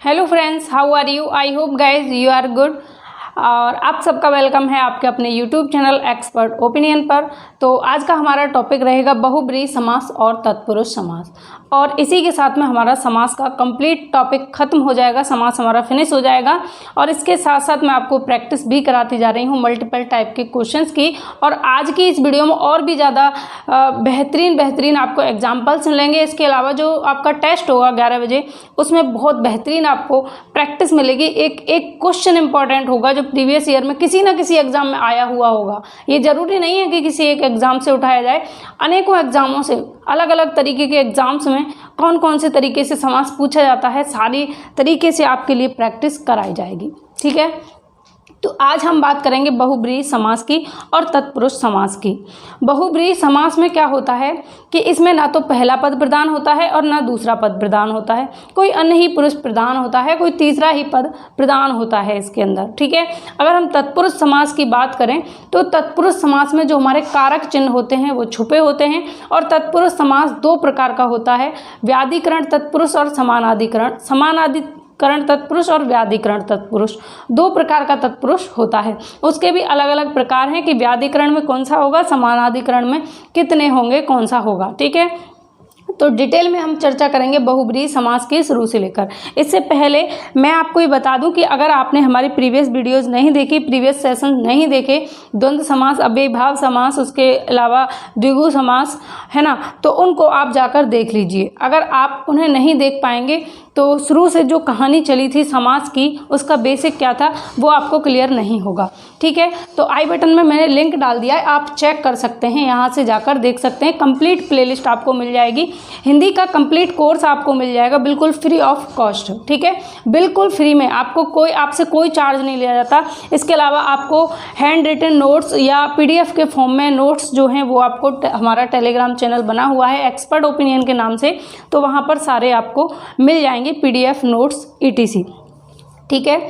Hello friends, how are you? I hope guys you are good. और आप सबका welcome है आपके अपने यूट्यूब चैनल एक्सपर्ट ओपिनियन पर। तो आज का हमारा टॉपिक रहेगा बहुब्रीहि समास और तत्पुरुष समास, और इसी के साथ में हमारा समास का कंप्लीट टॉपिक खत्म हो जाएगा, समास हमारा फिनिश हो जाएगा। और इसके साथ साथ मैं आपको प्रैक्टिस भी कराती जा रही हूँ मल्टीपल टाइप के क्वेश्चंस की। और आज की इस वीडियो में और भी ज़्यादा बेहतरीन आपको एग्जाम्पल्स मिलेंगे। इसके अलावा जो आपका टेस्ट होगा 11 बजे, उसमें बहुत बेहतरीन आपको प्रैक्टिस मिलेगी। एक क्वेश्चन इंपॉर्टेंट होगा जो प्रीवियस ईयर में किसी ना किसी एग्जाम में आया हुआ होगा। ये जरूरी नहीं है कि किसी एक एग्जाम से उठाया जाए, अनेकों एग्जामों से, अलग अलग तरीके के एग्जाम्स में कौन कौन से तरीके से समास पूछा जाता है, सारी तरीके से आपके लिए प्रैक्टिस कराई जाएगी। ठीक है, तो आज हम बात करेंगे बहुब्रीहि समास की और तत्पुरुष समास की। बहुब्रीहि समास में क्या होता है कि इसमें ना तो पहला पद प्रधान होता है और ना दूसरा पद प्रधान होता है, कोई अन्य ही पुरुष प्रधान होता है, कोई तीसरा ही पद प्रधान होता है इसके अंदर। ठीक है, अगर हम तत्पुरुष समास की बात करें तो तत्पुरुष समास में जो हमारे कारक चिन्ह होते हैं वो छुपे होते हैं। और तत्पुरुष समास दो प्रकार का होता है, व्याधिकरण तत्पुरुष और समानाधिकरण तत्पुरुष और व्याधिकरण तत्पुरुष। दो प्रकार का तत्पुरुष होता है। उसके भी अलग अलग प्रकार हैं कि व्याधिकरण में कौन सा होगा, समानाधिकरण में कितने होंगे, कौन सा होगा। ठीक है, तो डिटेल में हम चर्चा करेंगे बहुब्रीहि समास की शुरू से लेकर। इससे पहले मैं आपको ये बता दूं कि अगर आपने हमारी प्रीवियस वीडियोस नहीं देखी, प्रीवियस सेशन नहीं देखे, द्वंद्व समास, अव्ययीभाव समास, उसके अलावा द्विगु समास, है ना, तो उनको आप जाकर देख लीजिए। अगर आप उन्हें नहीं देख पाएंगे तो शुरू से जो कहानी चली थी समास की, उसका बेसिक क्या था वो आपको क्लियर नहीं होगा। ठीक है, तो आई बटन में मैंने लिंक डाल दिया है, आप चेक कर सकते हैं, यहाँ से जाकर देख सकते हैं। कंप्लीट प्लेलिस्ट आपको मिल जाएगी, हिंदी का कंप्लीट कोर्स आपको मिल जाएगा बिल्कुल फ्री ऑफ कॉस्ट। ठीक है, बिल्कुल फ्री में, आपसे कोई चार्ज नहीं लिया जाता। इसके अलावा आपको हैंड रिटन नोट्स या पीडीएफ के फॉर्म में नोट्स जो हैं वो आपको हमारा टेलीग्राम चैनल बना हुआ है एक्सपर्ट ओपिनियन के नाम से, तो वहाँ पर सारे आपको मिल जाएंगे पीडीएफ नोट्स ईटीसी। ठीक है,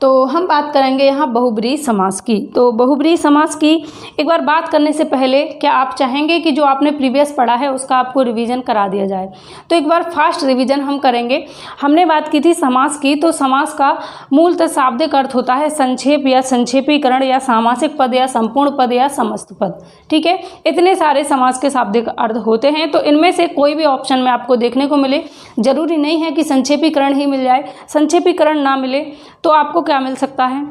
तो हम बात करेंगे यहाँ बहुब्रीहि समास की। तो बहुब्रीहि समास की एक बार बात करने से पहले क्या आप चाहेंगे कि जो आपने प्रीवियस पढ़ा है उसका आपको रिवीजन करा दिया जाए? तो एक बार फास्ट रिवीजन हम करेंगे। हमने बात की थी समास की, तो समास का मूलतः शाब्दिक अर्थ होता है संक्षेप या संक्षेपीकरण या सामासिक पद या संपूर्ण पद या समस्त पद। ठीक है, इतने सारे समास के शाब्दिक अर्थ होते हैं, तो इनमें से कोई भी ऑप्शन में आपको देखने को मिले, जरूरी नहीं है कि संक्षेपीकरण ही मिल जाए। संक्षेपीकरण ना मिले तो आपको क्या मिल सकता है?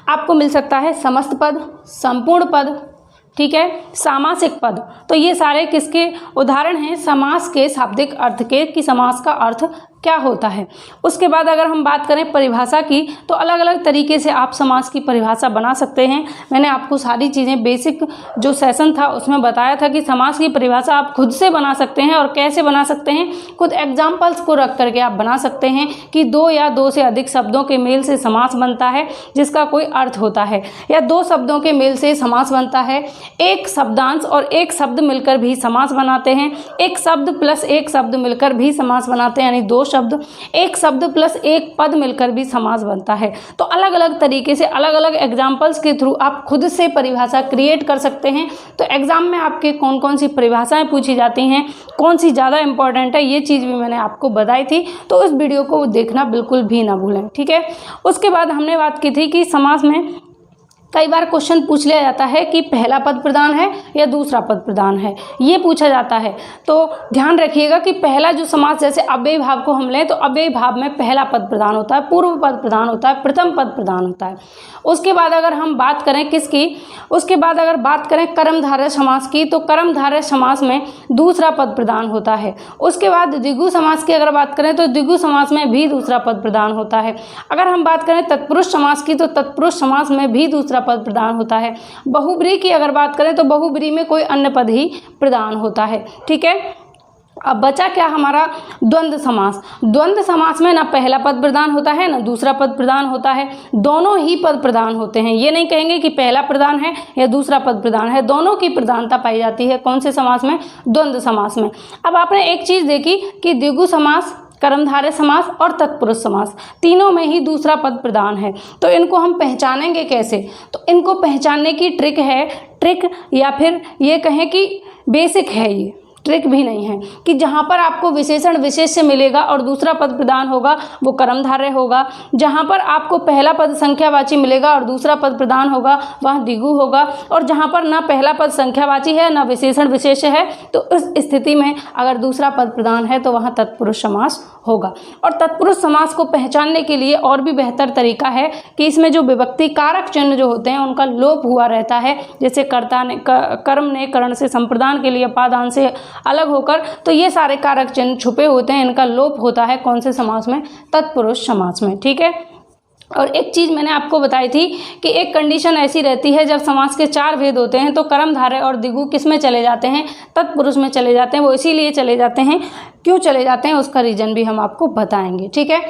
आपको मिल सकता है समस्त पद, संपूर्ण पद, ठीक है, सामासिक पद। तो ये सारे किसके उदाहरण हैं? समास के शाब्दिक अर्थ के, कि समास का अर्थ क्या होता है। उसके बाद अगर हम बात करें परिभाषा की, तो अलग अलग तरीके से आप समास की परिभाषा बना सकते हैं। मैंने आपको सारी चीज़ें बेसिक जो सेशन था उसमें बताया था कि समास की परिभाषा आप खुद से बना सकते हैं। और कैसे बना सकते हैं? खुद एग्जाम्पल्स को रख करके आप बना सकते हैं कि दो या दो से अधिक शब्दों के मेल से समास बनता है जिसका कोई अर्थ होता है, या दो शब्दों के मेल से समास बनता है, एक शब्दांश और एक शब्द मिलकर भी समास बनाते हैं, एक शब्द प्लस एक शब्द मिलकर भी समास बनाते हैं, यानी दो शब्द, एक शब्द प्लस एक पद मिलकर भी समास बनता है। तो अलग अलग तरीके से, अलग अलग एग्जाम्पल्स के थ्रू आप खुद से परिभाषा क्रिएट कर सकते हैं। तो एग्जाम में आपके कौन कौन सी परिभाषाएं पूछी जाती हैं, कौन सी ज़्यादा इंपॉर्टेंट है, ये चीज़ भी मैंने आपको बताई थी, तो उस वीडियो को देखना बिल्कुल भी ना भूलें। ठीक है, उसके बाद हमने बात की थी कि समास में कई बार क्वेश्चन पूछ लिया जाता है कि पहला पद प्रधान है या दूसरा पद प्रधान है, ये पूछा जाता है। तो ध्यान रखिएगा कि पहला जो समास, जैसे अव्ययीभाव को हम लें तो अव्ययीभाव में पहला पद प्रधान होता है, पूर्व पद प्रधान होता है, प्रथम पद प्रधान होता है। उसके बाद अगर हम बात करें किसकी, उसके बाद अगर बात करें कर्मधारय समास की, तो कर्मधारय समास में दूसरा पद प्रधान होता है। उसके बाद द्विगु समास की अगर बात करें तो द्विगु समास में भी दूसरा पद प्रधान होता है। अगर हम बात करें तत्पुरुष समास की, तो तत्पुरुष समास में भी दूसरा पद प्रदान होता है। बहुब्रीहि की अगर बात करें तो बहुब्रीहि में कोई अन्य पद ही प्रदान होता है। ठीक है, अब बचा क्या हमारा? द्वंद्व समास। द्वंद्व समास में ना पहला पद प्रधान होता है ना दूसरा पद प्रधान होता है, दोनों ही पद प्रधान होते हैं। ये नहीं कहेंगे कि पहला प्रधान है या दूसरा पद प्रधान है, दोनों की प्रधानता पाई जाती है। कौन से समास में? द्वंद्व समास में। अब आपने एक चीज़ देखी कि द्विगु समास, कर्मधारय समास और तत्पुरुष समास, तीनों में ही दूसरा पद प्रधान है। तो इनको हम पहचानेंगे कैसे? तो इनको पहचानने की ट्रिक है, ट्रिक या फिर ये कहें कि बेसिक है ये। ट्रिक भी नहीं है कि जहाँ पर आपको विशेषण विशेष से मिलेगा और दूसरा पद प्रधान होगा वो कर्मधारय होगा, जहाँ पर आपको पहला पद संख्यावाची मिलेगा और दूसरा पद प्रधान होगा वहाँ द्विगु होगा, और जहाँ पर ना पहला पद संख्यावाची है ना विशेषण विशेष है तो इस स्थिति में अगर दूसरा पद प्रधान है तो वहाँ तत्पुरुष समास होगा। और तत्पुरुष समास को पहचानने के लिए और भी बेहतर तरीका है कि इसमें जो विभक्ति कारक चिन्ह जो होते हैं उनका लोप हुआ रहता है, जैसे कर्ता ने कर्म ने करण से संप्रदान के लिए अपादान से अलग होकर, तो ये सारे कारक चिन्ह छुपे होते हैं, इनका लोप होता है कौन से समास में, तत्पुरुष समास में। ठीक है। और एक चीज़ मैंने आपको बताई थी कि एक कंडीशन ऐसी रहती है जब समास के 4 भेद होते हैं तो कर्मधारय और द्विगु किस में चले जाते हैं, तत्पुरुष में चले जाते हैं। वो इसीलिए चले जाते हैं, क्यों चले जाते हैं उसका रीज़न भी हम आपको बताएंगे। ठीक है।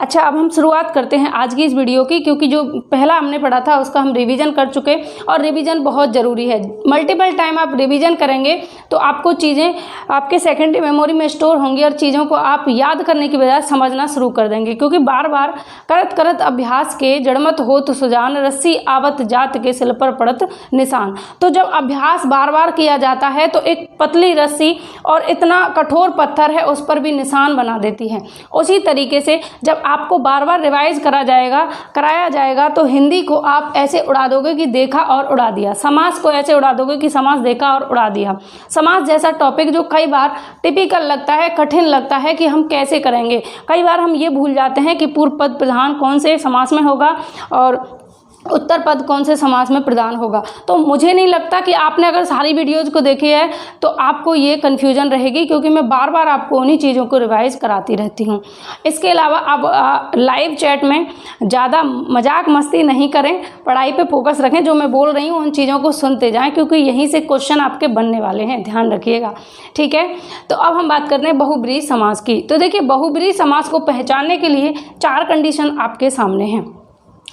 अच्छा, अब हम शुरुआत करते हैं आज की इस वीडियो की, क्योंकि जो पहला हमने पढ़ा था उसका हम रिवीजन कर चुके और रिवीजन बहुत ज़रूरी है। मल्टीपल टाइम आप रिवीजन करेंगे तो आपको चीज़ें आपके सेकेंडरी मेमोरी में स्टोर होंगी और चीज़ों को आप याद करने की बजाय समझना शुरू कर देंगे, क्योंकि बार बार करत करत अभ्यास के जड़मत होत सुजान, रस्सी आवत जात के सिल पर पड़त निशान। तो जब अभ्यास बार बार किया जाता है तो एक पतली रस्सी और इतना कठोर पत्थर है उस पर भी निशान बना देती है। उसी तरीके से जब आपको बार बार रिवाइज कराया जाएगा तो हिंदी को आप ऐसे उड़ा दोगे कि देखा और उड़ा दिया, समास को ऐसे उड़ा दोगे कि समास देखा और उड़ा दिया। समास जैसा टॉपिक जो कई बार टिपिकल लगता है, कठिन लगता है कि हम कैसे करेंगे, कई बार हम ये भूल जाते हैं कि पूर्व पद प्रधान कौन से समास में होगा और उत्तर पद कौन से समास में प्रधान होगा। तो मुझे नहीं लगता कि आपने अगर सारी वीडियोज़ को देखी है तो आपको ये कन्फ्यूजन रहेगी, क्योंकि मैं बार बार आपको उन्हीं चीज़ों को रिवाइज कराती रहती हूँ। इसके अलावा आप लाइव चैट में ज़्यादा मजाक मस्ती नहीं करें, पढ़ाई पे फोकस रखें, जो मैं बोल रही हूँ उन चीज़ों को सुनते जाएँ, क्योंकि यहीं से क्वेश्चन आपके बनने वाले हैं, ध्यान रखिएगा। ठीक है। तो अब हम बात करते हैं बहुब्रीहि समास की। तो देखिए, बहुब्रीहि समास को पहचानने के लिए 4 कंडीशन आपके सामने हैं।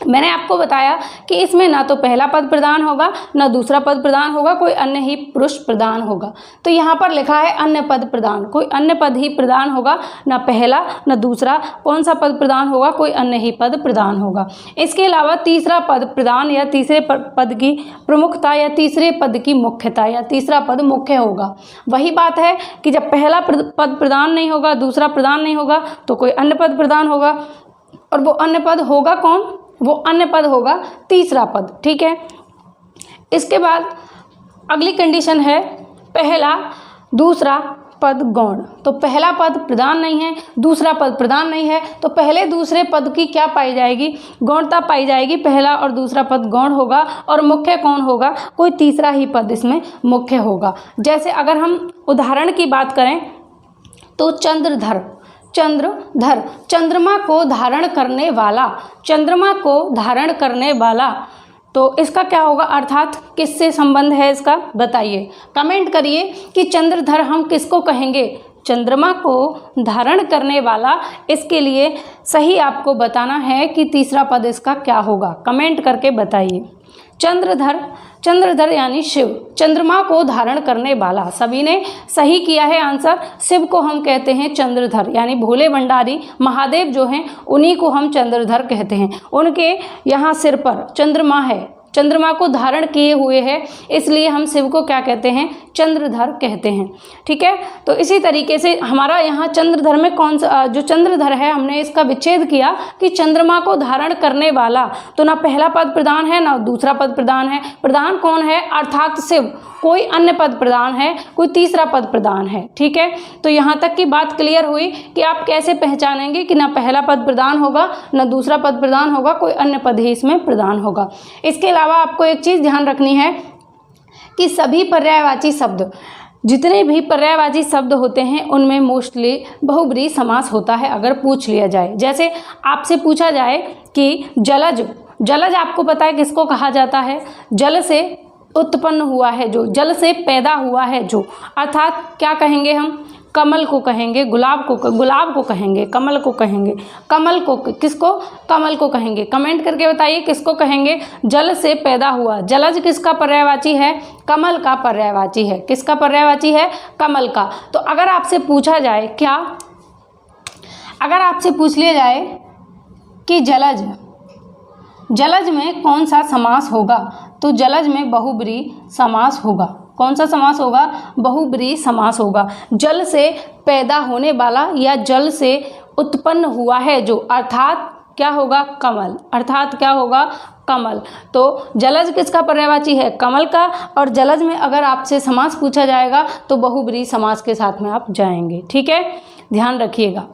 मैंने आपको बताया कि इसमें ना तो पहला पद प्रधान होगा ना दूसरा पद प्रधान होगा, कोई अन्य ही पुरुष प्रधान होगा। तो यहाँ पर लिखा है अन्य पद प्रधान, कोई अन्य पद ही प्रधान होगा, ना पहला ना दूसरा। कौन सा पद प्रधान होगा, कोई अन्य ही पद प्रधान होगा। इसके अलावा तीसरा पद प्रधान या तीसरे पद की प्रमुखता या तीसरे पद की मुख्यता या तीसरा पद मुख्य होगा। वही बात है कि जब पहला पद प्रधान नहीं होगा, दूसरा प्रधान नहीं होगा, तो कोई अन्य पद प्रधान होगा, और वो अन्य पद होगा कौन, वो अन्य पद होगा तीसरा पद। ठीक है। इसके बाद अगली कंडीशन है पहला दूसरा पद गौण। तो पहला पद प्रधान नहीं है, दूसरा पद प्रधान नहीं है, तो पहले दूसरे पद की क्या पाई जाएगी, गौणता पाई जाएगी। पहला और दूसरा पद गौण होगा और मुख्य कौन होगा, कोई तीसरा ही पद इसमें मुख्य होगा। जैसे अगर हम उदाहरण की बात करें तो चंद्रधर, चंद्रधर, चंद्रमा को धारण करने वाला, चंद्रमा को धारण करने वाला, तो इसका क्या होगा, अर्थात किससे संबंध है इसका बताइए, कमेंट करिए कि चंद्रधर हम किसको कहेंगे, चंद्रमा को धारण करने वाला। इसके लिए सही आपको बताना है कि तीसरा पद इसका क्या होगा, कमेंट करके बताइए। चंद्रधर, चंद्रधर यानी शिव, चंद्रमा को धारण करने वाला। सभी ने सही किया है आंसर। शिव को हम कहते हैं चंद्रधर, यानी भोले भंडारी महादेव जो हैं उन्हीं को हम चंद्रधर कहते हैं। उनके यहाँ सिर पर चंद्रमा है, चंद्रमा को धारण किए हुए है, इसलिए हम शिव को क्या कहते हैं, चंद्रधर कहते हैं। ठीक है। तो इसी तरीके से हमारा यहाँ चंद्रधर में कौन सा, जो चंद्रधर है हमने इसका विच्छेद किया कि चंद्रमा को धारण करने वाला, तो ना पहला पद प्रधान है ना दूसरा पद प्रधान है। प्रधान कौन है, अर्थात शिव, कोई अन्य पद प्रधान है, कोई तीसरा पद प्रधान है। ठीक है। तो यहाँ तक की बात क्लियर हुई कि आप कैसे पहचानेंगे कि ना पहला पद प्रधान होगा ना दूसरा पद प्रधान होगा, कोई अन्य पद ही इसमें प्रधान होगा। इसके अलावा आपको एक चीज़ ध्यान रखनी है कि सभी पर्यायवाची शब्द, जितने भी पर्यायवाची शब्द होते हैं उनमें मोस्टली बहुब्रीहि समास होता है। अगर पूछ लिया जाए, जैसे आपसे पूछा जाए कि जलज, जलज आपको पता है किसको कहा जाता है, जल से उत्पन्न हुआ है जो, जल से पैदा हुआ है जो, अर्थात क्या कहेंगे हम, कमल को कहेंगे, गुलाब को कहेंगे, कमल को कहेंगे, कमल को किसको, कमल को कहेंगे। कमेंट करके बताइए किसको कहेंगे, जल से पैदा हुआ। जलज किसका पर्यायवाची है, कमल का पर्यायवाची है। किसका पर्यायवाची है, कमल का। तो अगर आपसे पूछा जाए क्या, अगर आपसे पूछ लिया जाए कि जलज, जलज में कौन सा समास होगा, तो जलज में बहुब्रीहि समास होगा। कौन सा समास होगा? बहुब्रीहि समास होगा। जल से पैदा होने वाला या जल से उत्पन्न हुआ है जो, अर्थात क्या होगा? कमल। अर्थात क्या होगा? कमल। तो जलज किसका पर्यायवाची है? कमल का। और जलज में अगर आपसे समास पूछा जाएगा तो बहुब्रीहि समास के साथ में आप जाएंगे। ठीक है, ध्यान रखिएगा।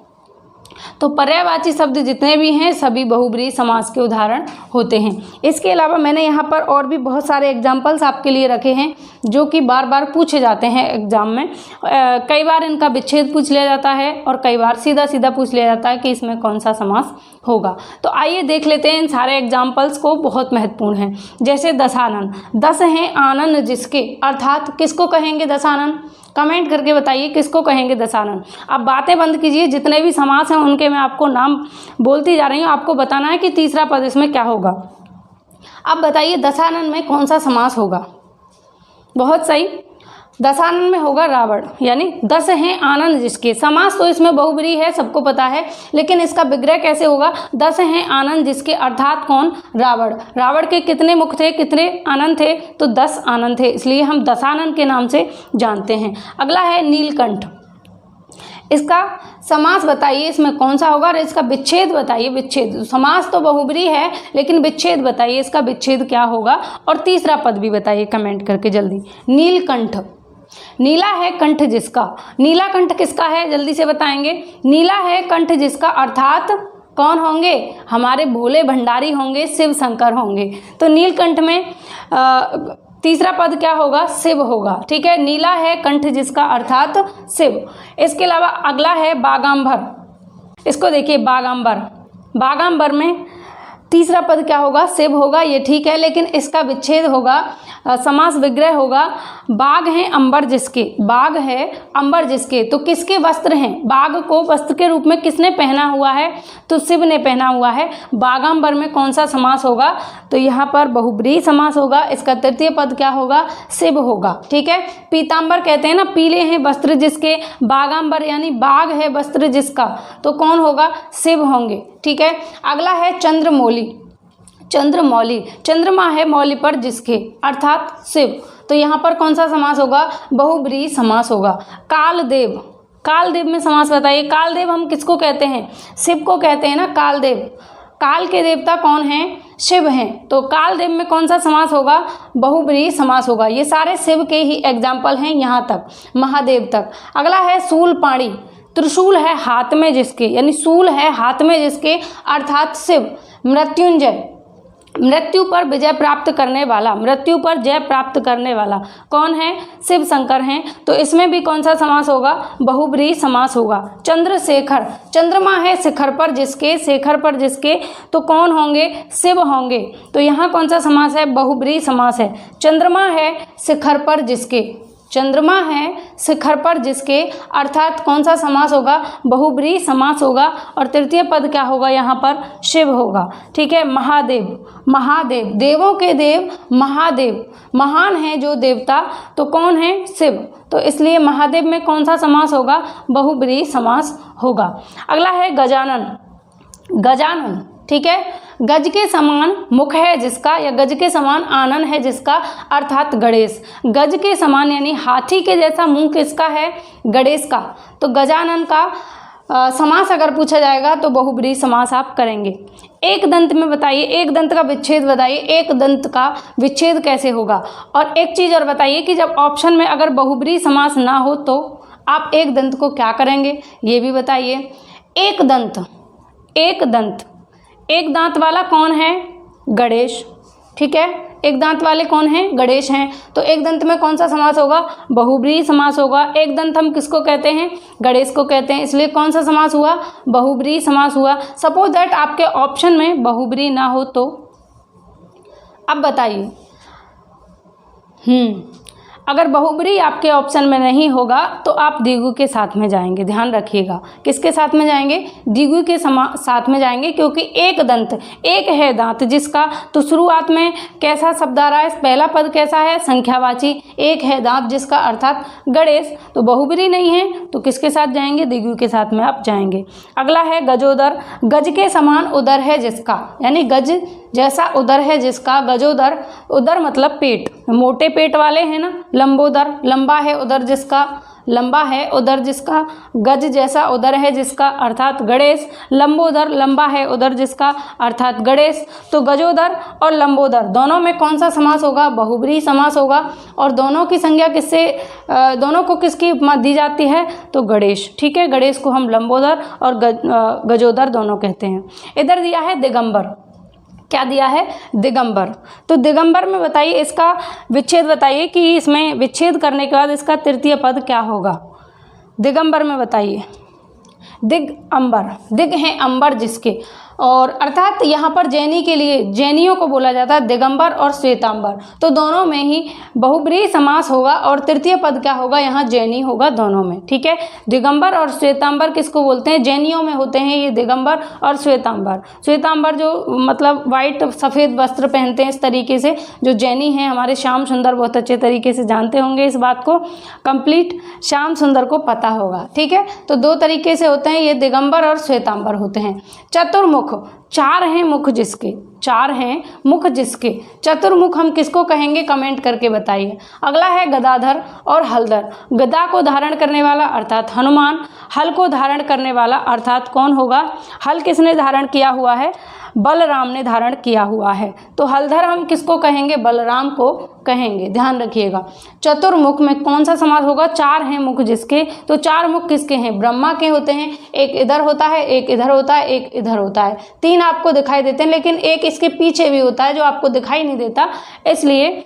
तो पर्यायवाची शब्द जितने भी हैं सभी बहुब्रीहि समास के उदाहरण होते हैं। इसके अलावा मैंने यहाँ पर और भी बहुत सारे एग्जाम्पल्स आपके लिए रखे हैं जो कि बार बार पूछे जाते हैं एग्जाम में। कई बार इनका विच्छेद पूछ लिया जाता है और कई बार सीधा सीधा पूछ लिया जाता है कि इसमें कौन सा समास होगा। तो आइए देख लेते हैं इन सारे एग्जाम्पल्स को, बहुत महत्वपूर्ण हैं। जैसे दशानन, दस हैं आनन जिसके, अर्थात किसको कहेंगे दशानन? कमेंट करके बताइए किसको कहेंगे दशानन। अब बातें बंद कीजिए, जितने भी समास हैं उनके मैं आपको नाम बोलती जा रही हूँ, आपको बताना है कि तीसरा पद इसमें क्या होगा। अब बताइए दशानन में कौन सा समास होगा? बहुत सही, दशानन में होगा रावण, यानी दस हैं आनन जिसके। समास तो इसमें बहुब्रीहि है, सबको पता है, लेकिन इसका विग्रह कैसे होगा? दस हैं आनन जिसके, अर्थात कौन? रावण। रावण के कितने मुख थे, कितने आनन थे? तो 10 आनन थे, इसलिए हम दशानन के नाम से जानते हैं। अगला है नीलकंठ, इसका समास बताइए इसमें कौन सा होगा और इसका विच्छेद बताइए। विच्छेद, समास तो बहुब्रीहि है लेकिन विच्छेद बताइए, इसका विच्छेद क्या होगा? और तीसरा पद भी बताइए कमेंट करके जल्दी। नीलकंठ, नीला है कंठ जिसका, नीला कंठ किसका है? जल्दी से बताएंगे। नीला है कंठ जिसका, अर्थात कौन होंगे? हमारे भोले भंडारी होंगे, शिव शंकर होंगे। तो नीलकंठ में तीसरा पद क्या होगा? शिव होगा। ठीक है, नीला है कंठ जिसका अर्थात शिव। इसके अलावा अगला है बागांबर, इसको देखिए बागांबर, बागांबर में तीसरा पद क्या होगा? शिव होगा, ये ठीक है, लेकिन इसका विच्छेद होगा, समास विग्रह होगा। बाग हैं अंबर जिसके, बाग है अंबर जिसके, तो किसके वस्त्र हैं? बाग को वस्त्र के रूप में किसने पहना हुआ है? तो शिव ने पहना हुआ है। बागांबर में कौन सा समास होगा? तो यहाँ पर बहुब्रीहि समास होगा, इसका तृतीय पद क्या होगा? शिव होगा। ठीक है, पीतांबर कहते हैं ना, पीले हैं वस्त्र जिसके, बागांबर यानी बाग है वस्त्र जिसका, तो कौन होगा? शिव होंगे। ठीक है, अगला है चंद्रमौली, चंद्रमौली, चंद्रमा है मौली पर जिसके, अर्थात शिव, तो यहाँ पर कौन सा समास होगा? बहुब्रीहि समास होगा। कालदेव, कालदेव में समास बताइए। कालदेव हम किसको कहते हैं? शिव को कहते हैं ना कालदेव। काल के देवता कौन हैं? शिव हैं, तो कालदेव में कौन सा समास होगा? बहुब्रीहि समास होगा। ये सारे शिव के ही एग्जाम्पल हैं यहाँ तक, महादेव तक। अगला है शूलपाणी, त्रिशूल है हाथ में जिसके, यानी शूल है हाथ में जिसके, अर्थात शिव। मृत्युंजय, मृत्यु पर विजय प्राप्त करने वाला, मृत्यु पर जय प्राप्त करने वाला कौन है? शिव शंकर हैं, तो इसमें भी कौन सा समास होगा? बहुब्रीहि समास होगा। चंद्रशेखर, चंद्रमा है शिखर पर जिसके, शेखर पर जिसके, तो कौन होंगे? शिव होंगे, तो यहाँ कौन सा समास है? बहुब्रीहि समास है। चंद्रमा है शिखर पर जिसके, चंद्रमा है शिखर पर जिसके, अर्थात कौन सा समास होगा? बहुब्रीहि समास होगा। और तृतीय पद क्या होगा? यहाँ पर शिव होगा। ठीक है, महादेव, महादेव, देवों के देव महादेव, महान है जो देवता, तो कौन है? शिव, तो इसलिए महादेव में कौन सा समास होगा? बहुब्रीहि समास होगा। अगला है गजानन, गजानन, ठीक है, गज के समान मुख है जिसका, या गज के समान आनन है जिसका, अर्थात गणेश। गज के समान यानी हाथी के जैसा मुंह किसका है? गणेश का। तो गजानन का समास अगर पूछा जाएगा तो बहुब्रीहि समास आप करेंगे। एक दंत में बताइए, एक दंत का विच्छेद बताइए, एक दंत का विच्छेद कैसे होगा? और एक चीज़ और बताइए कि जब ऑप्शन में अगर बहुब्रीहि समास ना हो तो आप एक दंत को क्या करेंगे, ये भी बताइए। एक दंत, एक दंत, एक दांत वाला कौन है? गणेश। ठीक है, एक दांत वाले कौन हैं? गणेश हैं, तो एक दंत में कौन सा समास होगा? बहुब्रीहि समास होगा। एक दंत हम किसको कहते हैं? गणेश को कहते हैं, इसलिए कौन सा समास हुआ? बहुब्रीहि समास हुआ। सपोज दैट आपके ऑप्शन में बहुब्रीहि ना हो तो अब बताइए। अगर बहुब्रीहि आपके ऑप्शन में नहीं होगा तो आप द्विगु के साथ में जाएंगे। ध्यान रखिएगा, किसके साथ में जाएंगे? द्विगु के साथ में जाएंगे, क्योंकि एक दंत, एक है दांत जिसका, तो शुरुआत में कैसा शब्द आ रहा है? पहला पद कैसा है? संख्यावाची, एक है दांत जिसका, अर्थात गणेश, तो बहुब्रीहि नहीं है, तो किसके साथ जाएंगे? द्विगु के साथ में आप जाएंगे। अगला है गजोदर, गज के समान उदर है जिसका, यानी गज जैसा उदर है जिसका, गजोदर, उदर मतलब पेट, मोटे पेट वाले हैं ना, लंबोदर, लंबा है उदर जिसका, लंबा है उदर जिसका, गज जैसा उदर है जिसका अर्थात गणेश, लंबोदर, लंबा है उदर जिसका अर्थात गणेश। तो गजोदर और लंबोदर दोनों में कौन सा समास होगा? बहुब्रीहि समास होगा। और दोनों की संज्ञा किससे, दोनों को किसकी उपमा दी जाती है? तो गणेश। ठीक है, गणेश को हम लंबोदर और गजोदर दोनों कहते हैं। इधर दिया है दिगंबर, क्या दिया है? दिगंबर। तो दिगंबर में बताइए, इसका विच्छेद बताइए कि इसमें विच्छेद करने के बाद इसका तृतीय पद क्या होगा? दिगंबर में बताइए। दिग अंबर, दिग है अंबर जिसके, और अर्थात यहाँ पर जैनी के लिए, जैनियों को बोला जाता है दिगंबर और श्वेतांबर। तो दोनों में ही बहुब्रीहि समास होगा और तृतीय पद क्या होगा? यहाँ जैनी होगा दोनों में। ठीक है, दिगंबर और श्वेतांबर किसको बोलते हैं? जैनियों में होते हैं ये दिगंबर और श्वेतांबर। श्वेतांबर जो मतलब वाइट सफ़ेद वस्त्र पहनते हैं, इस तरीके से जो जैनी हैं हमारे श्याम सुंदर बहुत अच्छे तरीके से जानते होंगे इस बात को, कंप्लीट श्याम सुंदर को पता होगा। ठीक है, तो दो तरीके से होते हैं ये, दिगंबर और श्वेतांबर होते हैं। चतुर्मुख, चार हैं मुख जिसके, चार हैं मुख जिसके, चतुर्मुख हम किसको कहेंगे? कमेंट करके बताइए। अगला है गदाधर और हलधर। गदा को धारण करने वाला अर्थात हनुमान, हल को धारण करने वाला अर्थात कौन होगा? हल किसने धारण किया हुआ है? बलराम ने धारण किया हुआ है। तो हलधर हम किसको कहेंगे? बलराम को कहेंगे, ध्यान रखिएगा। चतुर्मुख में कौन सा समास होगा? चार हैं मुख जिसके। तो चार मुख किसके हैं? ब्रह्मा के होते हैं, एक इधर होता है, एक इधर होता है, एक इधर होता है। तीन आपको दिखाई देते हैं, लेकिन एक इसके पीछे भी होता है जो आपको दिखाई नहीं देता, इसलिए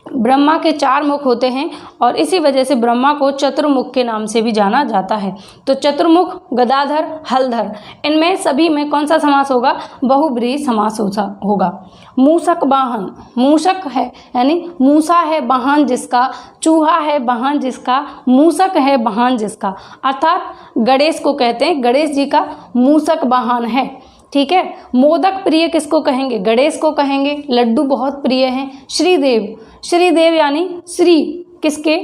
ब्रह्मा के चार मुख होते हैं और इसी वजह से ब्रह्मा को चतुर्मुख के नाम से भी जाना जाता है। तो चतुर्मुख, गदाधर, हलधर, इनमें सभी में कौन सा समास होगा? बहुब्रीहि समास होगा। मूषक वाहन, मूषक है यानी मूसा है वाहन जिसका, चूहा है वाहन जिसका, मूषक है वाहन जिसका, अर्थात गणेश को कहते हैं, गणेश जी का मूषक वाहन है। ठीक है, मोदक प्रिय किसको कहेंगे? गणेश को कहेंगे। लड्डू बहुत प्रिय हैं, श्रीदेव, श्रीदेव यानी श्री किसके?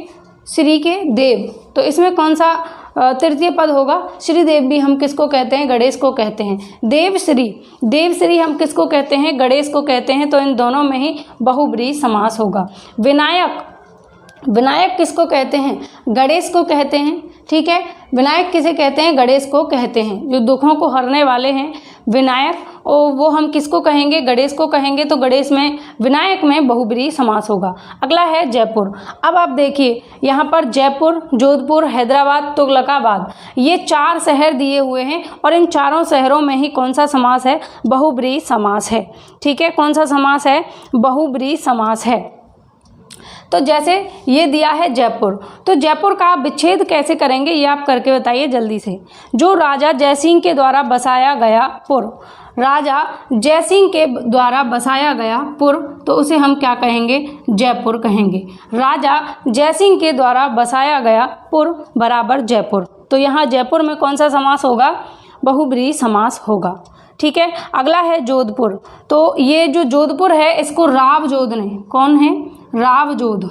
श्री के देव। तो इसमें कौन सा तृतीय पद होगा? श्रीदेव भी हम किसको कहते हैं? गणेश को कहते हैं। देवश्री, देवश्री हम किसको कहते हैं? गणेश को कहते हैं। तो इन दोनों में ही बहुब्रीहि समास होगा। विनायक, विनायक किसको कहते हैं? गणेश को कहते हैं। ठीक है, विनायक किसे कहते हैं? गणेश को कहते हैं। जो दुखों को हरने वाले हैं विनायक, वो हम किसको कहेंगे? गणेश को कहेंगे। तो गणेश में, विनायक में बहुब्रीहि समास होगा। अगला है जयपुर। अब आप देखिए यहाँ पर जयपुर, जोधपुर, हैदराबाद, तुगलकाबाद, ये चार शहर दिए हुए हैं और इन चारों शहरों में ही कौन सा समास है? बहुब्रीहि समास है। ठीक है, कौन सा समास है? बहुब्रीहि समास है। तो जैसे ये दिया है जयपुर, तो जयपुर का आप विच्छेद कैसे करेंगे ये आप करके बताइए जल्दी से। जो राजा जयसिंह के द्वारा बसाया गया पुर, राजा जयसिंह के द्वारा बसाया गया पुर, तो उसे हम क्या कहेंगे? जयपुर कहेंगे। राजा जयसिंह के द्वारा बसाया गया पुर बराबर जयपुर। तो यहाँ जयपुर में कौन सा समास होगा? बहुब्रीहि समास होगा। ठीक है, अगला है जोधपुर। तो ये जो जोधपुर है इसको रावजोध ने, कौन है? रावजोध,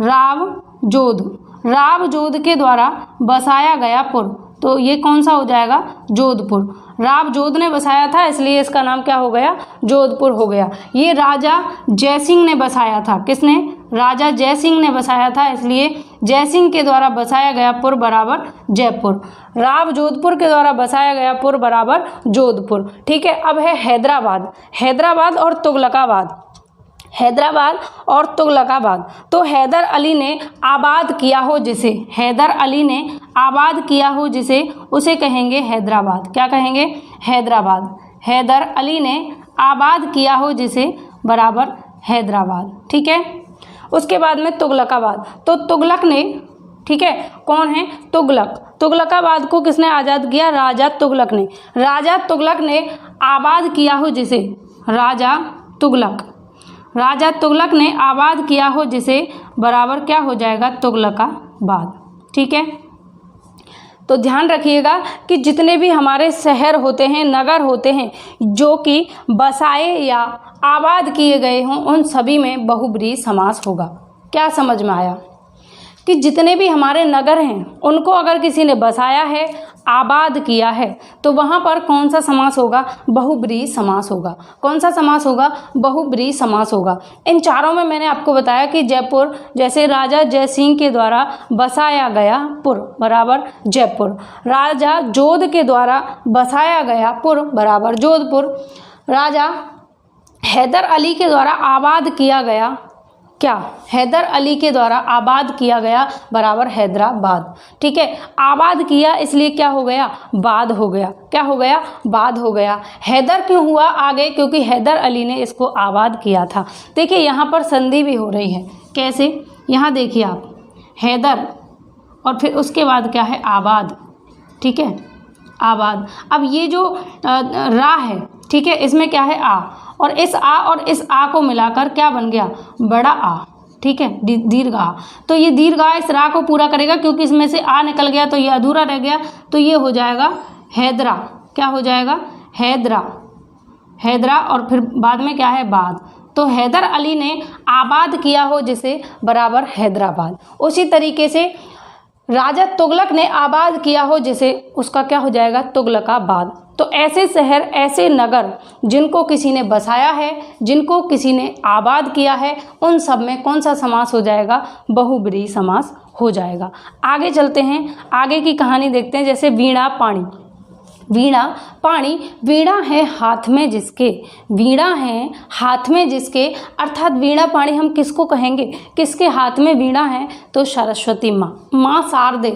रावजोध, रावजोध के द्वारा बसाया गया पुर, तो ये कौन सा हो जाएगा? जोधपुर। रावजोध ने बसाया था इसलिए इसका नाम क्या हो गया? जोधपुर हो गया। ये राजा जयसिंह ने बसाया था, किसने? राजा जयसिंह ने बसाया था, इसलिए जयसिंह के द्वारा बसाया गया पुर बराबर जयपुर। राव जोधपुर के द्वारा बसाया गया पुर बराबर जोधपुर। ठीक है, अब है हैदराबाद। हैदराबाद और तुगलकाबाद, हैदराबाद और तुगलकाबाद। तो हैदर अली ने आबाद किया हो जिसे, हैदर अली ने आबाद किया हो जिसे, उसे कहेंगे हैदराबाद। क्या कहेंगे? हैदराबाद। हैदर अली ने आबाद किया हो जिसे बराबर हैदराबाद। ठीक है, उसके बाद में तुगलकाबाद। तो तुगलक ने, ठीक है, कौन है? तुगलक। तुगलकाबाद को किसने आज़ाद किया? राजा तुगलक ने। राजा तुगलक ने आबाद किया हो जिसे, राजा तुगलक, राजा तुगलक ने आबाद किया हो जिसे बराबर क्या हो जाएगा? तुगलकाबाद। ठीक है, तो ध्यान रखिएगा कि जितने भी हमारे शहर होते हैं, नगर होते हैं जो कि बसाए या आबाद किए गए हों, उन सभी में बहुब्रीहि समास होगा। क्या समझ में आया? कि जितने भी हमारे नगर हैं उनको अगर किसी ने बसाया है, आबाद किया है, तो वहाँ पर कौन सा समास होगा? बहुब्रीहि समास होगा। कौन सा समास होगा? बहुब्रीहि समास होगा। इन चारों में मैंने आपको बताया कि जयपुर, जैसे राजा जयसिंह के द्वारा बसाया गया पुर बराबर जयपुर, राजा जोध के द्वारा बसाया गया पुर बराबर जोधपुर, राजा हैदर अली के द्वारा आबाद किया गया, क्या? हैदर अली के द्वारा आबाद किया गया बराबर हैदराबाद। ठीक है, आबाद किया इसलिए क्या हो गया? बाद हो गया। क्या हो गया? बाद हो गया। हैदर क्यों हुआ आगे? क्योंकि हैदर अली ने इसको आबाद किया था। देखिए यहाँ पर संधि भी हो रही है। कैसे? यहाँ देखिए आप, हैदर और फिर उसके बाद क्या है? आबाद। ठीक है, आबाद। अब ये जो रा है, ठीक है, इसमें क्या है? आ, और इस आ को मिलाकर क्या बन गया? बड़ा आ। ठीक है, दीर्घ आ। तो ये दीर्घ आ इस रा को पूरा करेगा, क्योंकि इसमें से आ निकल गया तो ये अधूरा रह गया, तो ये हो जाएगा हैदरा। क्या हो जाएगा? हैदरा। हैदरा और फिर बाद में क्या है? बाद। तो हैदर अली ने आबाद किया हो जिसे बराबर हैदराबाद। उसी तरीके से राजा तुगलक ने आबाद किया हो जिसे, उसका क्या हो जाएगा? तुगलकाबाद। तो ऐसे शहर, ऐसे नगर जिनको किसी ने बसाया है, जिनको किसी ने आबाद किया है, उन सब में कौन सा समास हो जाएगा? बहुब्रीहि समास हो जाएगा। आगे चलते हैं, आगे की कहानी देखते हैं। जैसे वीणा पाणी। वीणा पाणी, वीणा है हाथ में जिसके, वीणा है हाथ में जिसके, अर्थात वीणा पाणी हम किसको कहेंगे? किसके हाथ में वीणा है? तो सरस्वती माँ, माँ शारदे,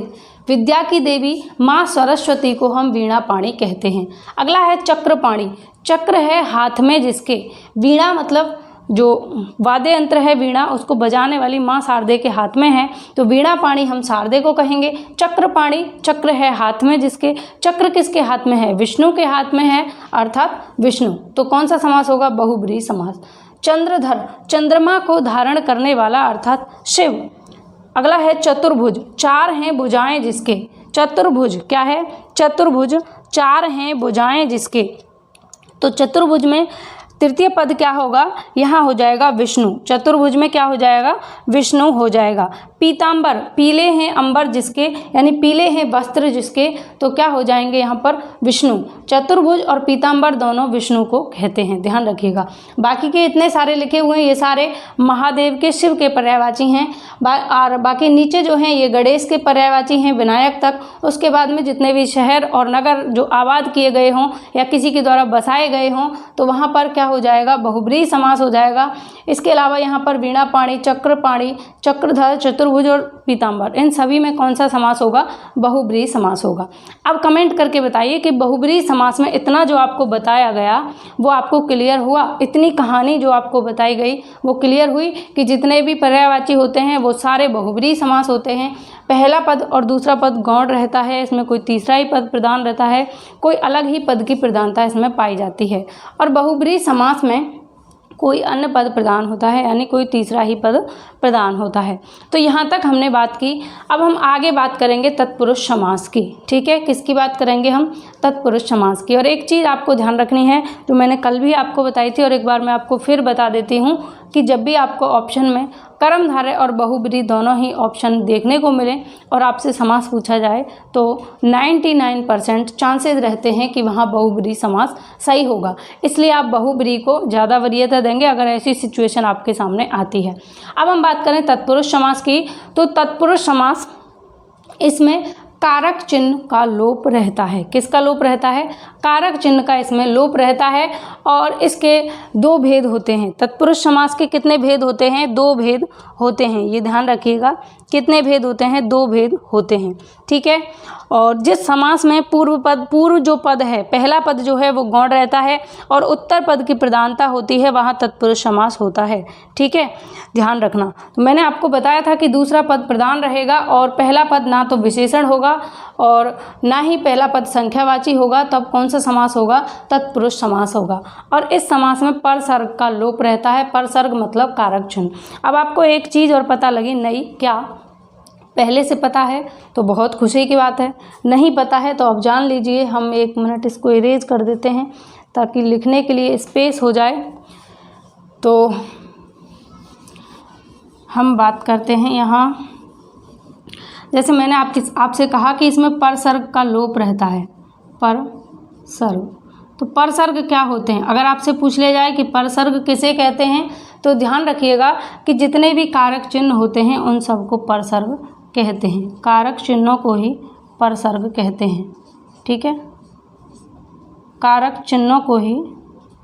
विद्या की देवी माँ सरस्वती को हम वीणा पाणी कहते हैं। अगला है चक्र पाणी। चक्र है हाथ में जिसके, वीणा मतलब जो वाद्य यंत्र है वीणा, उसको बजाने वाली माँ शारदे के हाथ में है, तो वीणा पाणी हम शारदे को कहेंगे। चक्र पाणी, चक्र है हाथ में जिसके, चक्र किसके हाथ में है? विष्णु के हाथ में है, अर्थात विष्णु। तो कौन सा समास होगा? बहुब्रीहि समास। चंद्रधर, चंद्रमा को धारण करने वाला, अर्थात शिव। अगला है चतुर्भुज, चार हैं भुजाएं जिसके। चतुर्भुज क्या है? चतुर्भुज, चार हैं भुजाएं जिसके। तो चतुर्भुज में तृतीय पद क्या होगा? यहाँ हो जाएगा विष्णु। चतुर्भुज में क्या हो जाएगा? विष्णु हो जाएगा। पीतांबर, पीले हैं अंबर जिसके, यानी पीले हैं वस्त्र जिसके, तो क्या हो जाएंगे यहाँ पर? विष्णु। चतुर्भुज और पीतांबर दोनों विष्णु को कहते हैं, ध्यान रखिएगा। बाकी के इतने सारे लिखे हुए हैं, ये सारे महादेव के, शिव के पर्यायवाची हैं। और बाकी नीचे जो हैं ये गणेश के पर्यायवाची हैं, विनायक तक। उसके बाद में जितने भी शहर और नगर जो आबाद किए गए हों या किसी के द्वारा बसाए गए हों, तो वहाँ पर क्या हो जाएगा? बहुब्रीहि समास हो जाएगा। इसके अलावा यहाँ पर वीणा पाणी, चक्र पाणी, चक्रधर, चतुर्भुज और पीतांबर, इन सभी में कौन सा समास होगा? बहुब्रीहि समास होगा। अब कमेंट करके बताइए कि बहुब्रीहि समास में इतना जो आपको बताया गया वो आपको क्लियर हुआ? इतनी कहानी जो आपको बताई गई वो क्लियर हुई कि जितने भी पर्यायवाची होते हैं वो सारे बहुब्रीहि समास होते हैं। पहला पद और दूसरा पद गौण रहता है, इसमें कोई तीसरा ही पद प्रधान रहता है, कोई अलग ही पद की प्रधानता इसमें पाई जाती है। और बहुब्रीहि समास में कोई अन्य पद प्रदान होता है, यानी कोई तीसरा ही पद प्रदान होता है। तो यहाँ तक हमने बात की। अब हम आगे बात करेंगे तत्पुरुष समास की। ठीक है, किसकी बात करेंगे हम? तत्पुरुष समास की। और एक चीज़ आपको ध्यान रखनी है जो मैंने कल भी आपको बताई थी और एक बार मैं आपको फिर बता देती हूँ कि जब भी आपको ऑप्शन में कर्मधारय और बहुब्रीहि दोनों ही ऑप्शन देखने को मिले और आपसे समास पूछा जाए तो 99% चांसेस रहते हैं कि वहाँ बहुब्रीहि समास सही होगा। इसलिए आप बहुब्रीहि को ज़्यादा वरीयता देंगे अगर ऐसी सिचुएशन आपके सामने आती है। अब हम बात करें तत्पुरुष समास की, तो तत्पुरुष समास, इसमें कारक चिन्ह का लोप रहता है। किसका लोप रहता है? कारक चिन्ह का इसमें लोप रहता है। और इसके दो भेद होते हैं। तत्पुरुष समास के कितने भेद होते हैं? दो भेद होते हैं, ये ध्यान रखिएगा। कितने भेद होते हैं? दो भेद होते हैं। ठीक है, और जिस समास में पूर्व जो पद है, पहला पद जो है वो गौण रहता है और उत्तर पद की प्रधानता होती है, वहाँ तत्पुरुष समास होता है। ठीक है, ध्यान रखना। तो मैंने आपको बताया था कि दूसरा पद प्रधान रहेगा और पहला पद ना तो विशेषण होगा और ना ही पहला पद संख्यावाची होगा, तब कौन सा समास होगा? तत्पुरुष समास होगा। और इस समास में परसर्ग का लोप रहता है। परसर्ग मतलब कारक चिन्ह। अब आपको एक चीज़ और पता लगी नई, क्या? पहले से पता है तो बहुत खुशी की बात है, नहीं पता है तो अब जान लीजिए। हम 1 मिनट इसको इरेज कर देते हैं ताकि लिखने के लिए स्पेस हो जाए। तो हम बात करते हैं यहाँ जैसे मैंने आपसे कहा कि इसमें परसर्ग का लोप रहता है, परसर्ग। तो परसर्ग क्या होते हैं, अगर आपसे पूछ लिया जाए कि परसर्ग किसे कहते हैं, तो ध्यान रखिएगा कि जितने भी कारक चिन्ह होते हैं उन सबको परसर्ग कहते हैं, कारक चिन्हों को ही परसर्ग कहते हैं। ठीक है, कारक चिन्हों को ही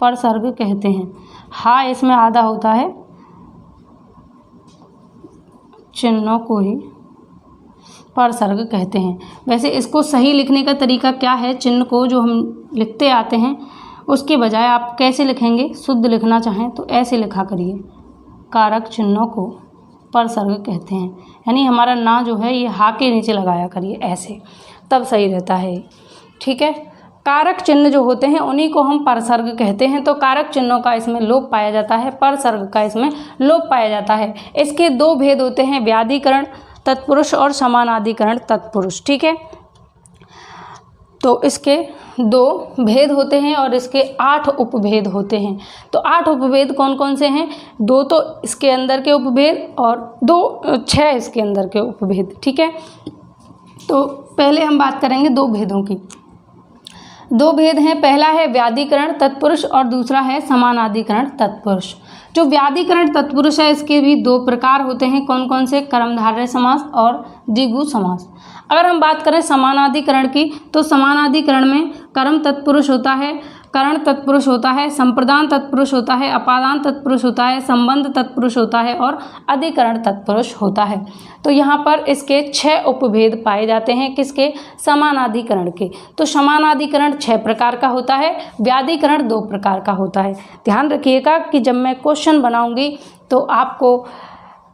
परसर्ग कहते हैं। हाँ, इसमें आधा होता है, चिन्हों को ही परसर्ग कहते हैं। वैसे इसको सही लिखने का तरीका क्या है, चिन्ह को जो हम लिखते आते हैं उसके बजाय आप कैसे लिखेंगे, शुद्ध लिखना चाहें तो ऐसे लिखा करिए, कारक चिन्हों को परसर्ग कहते हैं। यानी हमारा ना जो है ये हा के नीचे लगाया करिए ऐसे, तब सही रहता है। ठीक है, कारक चिन्ह जो होते हैं उन्हीं को हम परसर्ग कहते हैं। तो कारक चिन्हों का इसमें लोप पाया जाता है, परसर्ग का इसमें लोप पाया जाता है। इसके दो भेद होते हैं, व्याधिकरण तत्पुरुष और समानाधिकरण तत्पुरुष। ठीक है, तो इसके दो भेद होते हैं और इसके 8 उपभेद होते हैं। तो 8 उपभेद कौन कौन से हैं, 2 तो इसके अंदर के उपभेद और 6 इसके अंदर के उपभेद। ठीक है, तो पहले हम बात करेंगे 2 भेदों की। 2 भेद हैं, पहला है व्याधिकरण तत्पुरुष और दूसरा है समानाधिकरण तत्पुरुष। जो व्याधिकरण तत्पुरुष है इसके भी 2 प्रकार होते हैं, कौन कौन से, कर्मधारय समास और द्विगु समास। अगर हम बात करें समानाधिकरण की, तो समानाधिकरण में कर्म तत्पुरुष होता है, करण तत्पुरुष होता है, संप्रदान तत्पुरुष होता है, अपादान तत्पुरुष होता है, संबंध तत्पुरुष होता है और अधिकरण तत्पुरुष होता है। तो यहाँ पर इसके 6 उपभेद पाए जाते हैं, किसके, समानाधिकरण के। तो समानाधिकरण 6 प्रकार का होता है, व्याधिकरण 2 प्रकार का होता है। ध्यान रखिएगा कि जब मैं क्वेश्चन बनाऊंगी तो आपको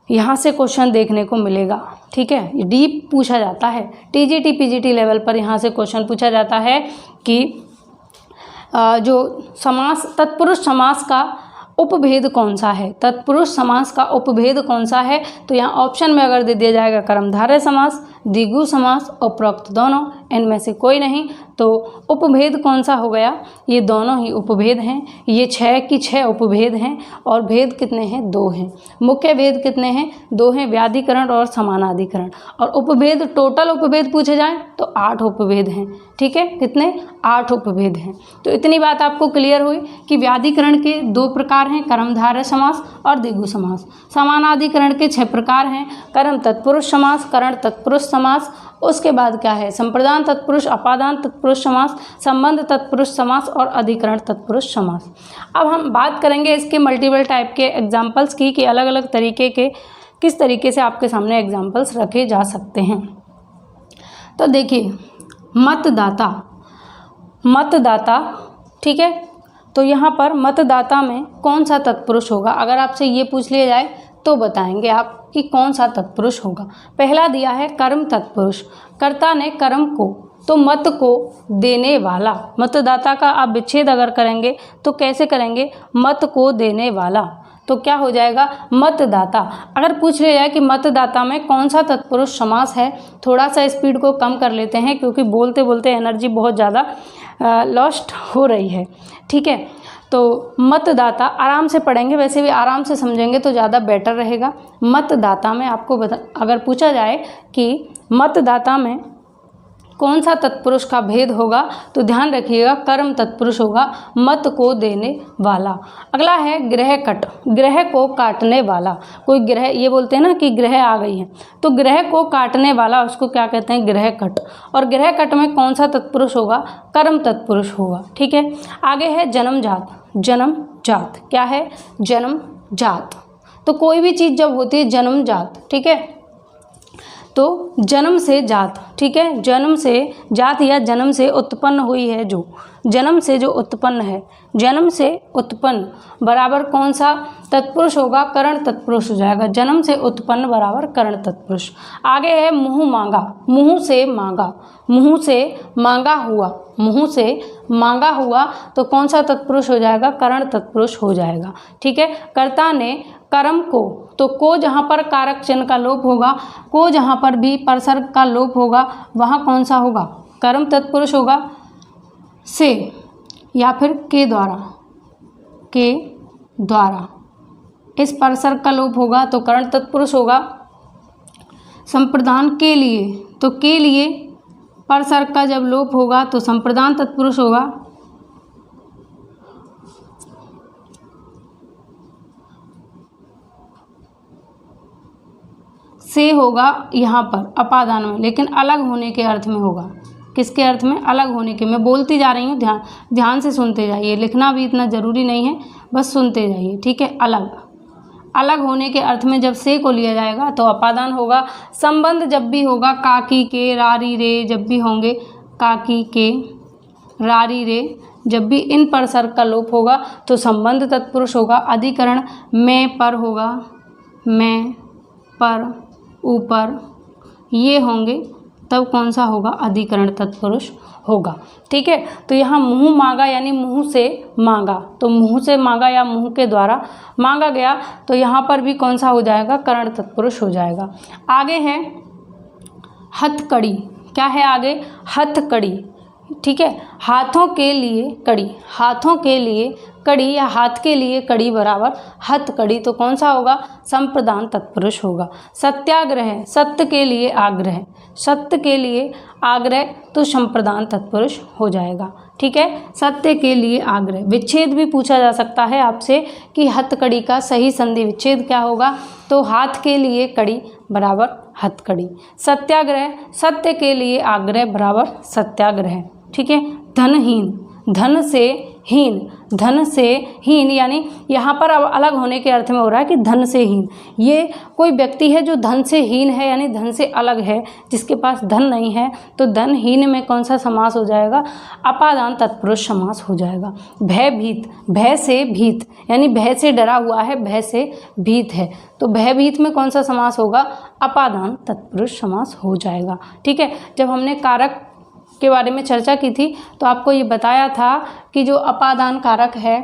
यहाँ से क्वेश्चन देखने को मिलेगा। ठीक है, ये डीप पूछा जाता है, टीजीटी पीजीटी लेवल पर यहाँ से क्वेश्चन पूछा जाता है कि जो समास, तत्पुरुष समास का उपभेद कौन सा है, तत्पुरुष समास का उपभेद कौन सा है। तो यहाँ ऑप्शन में अगर दे दिया जाएगा कर्मधारय समास, द्विगु समास, उपरोक्त दोनों, इनमें से कोई नहीं, तो उपभेद कौन सा हो गया, ये दोनों ही उपभेद हैं। ये 6 की 6 उपभेद हैं और भेद कितने हैं, 2 हैं। मुख्य भेद कितने हैं, 2 हैं, व्याधिकरण और समानाधिकरण। और उपभेद, टोटल उपभेद पूछे जाएं तो 8 उपभेद हैं। ठीक है, कितने, 8 उपभेद हैं। तो इतनी बात आपको क्लियर हुई कि व्याधिकरण के 2 प्रकार हैं, कर्मधारय समास और द्विगु समास। समानाधिकरण के 6 प्रकार हैं, कर्म तत्पुरुष समास, करण तत्पुरुष समास, उसके बाद क्या है, संप्रदान तत्पुरुष, अपादान तत्पुरुष समास, संबंध तत्पुरुष समास और अधिकरण तत्पुरुष समास। अब हम बात करेंगे इसके मल्टीपल टाइप के एग्जाम्पल्स की, कि अलग अलग तरीके के किस तरीके से आपके सामने एग्जाम्पल्स रखे जा सकते हैं। तो देखिए, मतदाता, मतदाता, ठीक है, तो यहाँ पर मतदाता में कौन सा तत्पुरुष होगा, अगर आपसे ये पूछ लिया जाए तो बताएंगे आप कि कौन सा तत्पुरुष होगा। पहला दिया है कर्म तत्पुरुष, कर्ता ने कर्म को, तो मत को देने वाला, मतदाता का आप विच्छेद अगर करेंगे तो कैसे करेंगे, मत को देने वाला, तो क्या हो जाएगा, मतदाता। अगर पूछ लिया जाए कि मतदाता में कौन सा तत्पुरुष समास है, थोड़ा सा स्पीड को कम कर लेते हैं क्योंकि बोलते बोलते एनर्जी बहुत ज़्यादा लॉस्ट हो रही है। ठीक है, तो मतदाता आराम से पढ़ेंगे, वैसे भी आराम से समझेंगे तो ज़्यादा बेटर रहेगा। मतदाता में आपको अगर पूछा जाए कि मतदाता में कौन सा तत्पुरुष का भेद होगा, तो ध्यान रखिएगा कर्म तत्पुरुष होगा, मत को देने वाला। अगला है ग्रह कट, ग्रह को काटने वाला। कोई ग्रह, ये बोलते हैं ना कि ग्रह आ गई है, तो ग्रह को काटने वाला उसको क्या कहते हैं, ग्रह कट। और ग्रह कट में कौन सा तत्पुरुष होगा, कर्म तत्पुरुष होगा। ठीक है, आगे है जन्म जात, जन्म जात क्या है, जन्म जात। तो कोई भी चीज़ जब होती है जन्म जात, ठीक है, तो जन्म से जात, ठीक है, जन्म से जात या जन्म से उत्पन्न हुई है, जो जन्म से जो उत्पन्न है, जन्म से उत्पन्न बराबर कौन सा तत्पुरुष होगा, करण तत्पुरुष हो जाएगा। जन्म से उत्पन्न बराबर करण तत्पुरुष। आगे है मुँह मांगा, मुँह से मांगा, मुँह से मांगा हुआ, मुँह से मांगा हुआ, तो कौन सा तत्पुरुष हो जाएगा, करण तत्पुरुष हो जाएगा। ठीक है, कर्ता ने कर्म को, तो को जहाँ पर कारक चिन्ह का लोप होगा, को जहाँ पर भी परसर्ग का लोप होगा, वहाँ कौन सा होगा, कर्म तत्पुरुष होगा। से या फिर के द्वारा, के द्वारा इस परसर्ग का लोप होगा तो करण तत्पुरुष होगा। संप्रदान के लिए, तो के लिए परसर्ग का जब लोप होगा तो संप्रदान तत्पुरुष होगा। से होगा यहाँ पर अपादान में, लेकिन अलग होने के अर्थ में होगा। किसके अर्थ में? अलग होने के। मैं बोलती जा रही हूँ, ध्यान से सुनते जाइए, लिखना भी इतना ज़रूरी नहीं है, बस सुनते जाइए, ठीक है। अलग होने के अर्थ में जब से को लिया जाएगा तो अपादान होगा। संबंध जब भी होगा काकी के रारी रे, जब भी होंगे काकी के रारी रे, जब भी इन पर सर्ग का लोप होगा तो संबंध तत्पुरुष होगा। अधिकरण मैं पर होगा, मैं पर ऊपर ये होंगे, तब कौन सा होगा? अधिकरण तत्पुरुष होगा, ठीक है। तो यहाँ मुँह मांगा यानी मुँह से मांगा, तो मुँह से मांगा या मुँह के द्वारा मांगा गया, तो यहाँ पर भी कौन सा हो जाएगा? करण तत्पुरुष हो जाएगा। आगे है हथकड़ी। क्या है आगे? हथकड़ी, ठीक है। हाथों के लिए कड़ी, हाथों के लिए कड़ी या हाथ के लिए कड़ी बराबर हथकड़ी, तो कौन सा होगा? संप्रदान तत्पुरुष होगा। सत्याग्रह, सत्य के लिए आग्रह, सत्य के लिए आग्रह, तो संप्रदान तत्पुरुष हो जाएगा, ठीक है। सत्य के लिए आग्रह। विच्छेद भी पूछा जा सकता है आपसे कि हथकड़ी का सही संधि विच्छेद क्या होगा, तो हाथ के लिए कड़ी बराबर हथकड़ी। सत्याग्रह, सत्य के लिए आग्रह बराबर सत्याग्रह, ठीक है। धनहीन, धन से हीन, धन से हीन यानी यहाँ पर अब अलग होने के अर्थ में हो रहा है कि धन से हीन, ये कोई व्यक्ति है जो धन से हीन है यानी धन से अलग है, जिसके पास धन नहीं है, तो धनहीन में कौन सा समास हो जाएगा? अपादान तत्पुरुष समास हो जाएगा। भयभीत, भय से भीत यानी भय से डरा हुआ है, भय से भीत है, तो भयभीत में कौन सा समास होगा? अपादान तत्पुरुष समास हो जाएगा, ठीक है। जब हमने कारक के बारे में चर्चा की थी तो आपको ये बताया था कि जो अपादान कारक है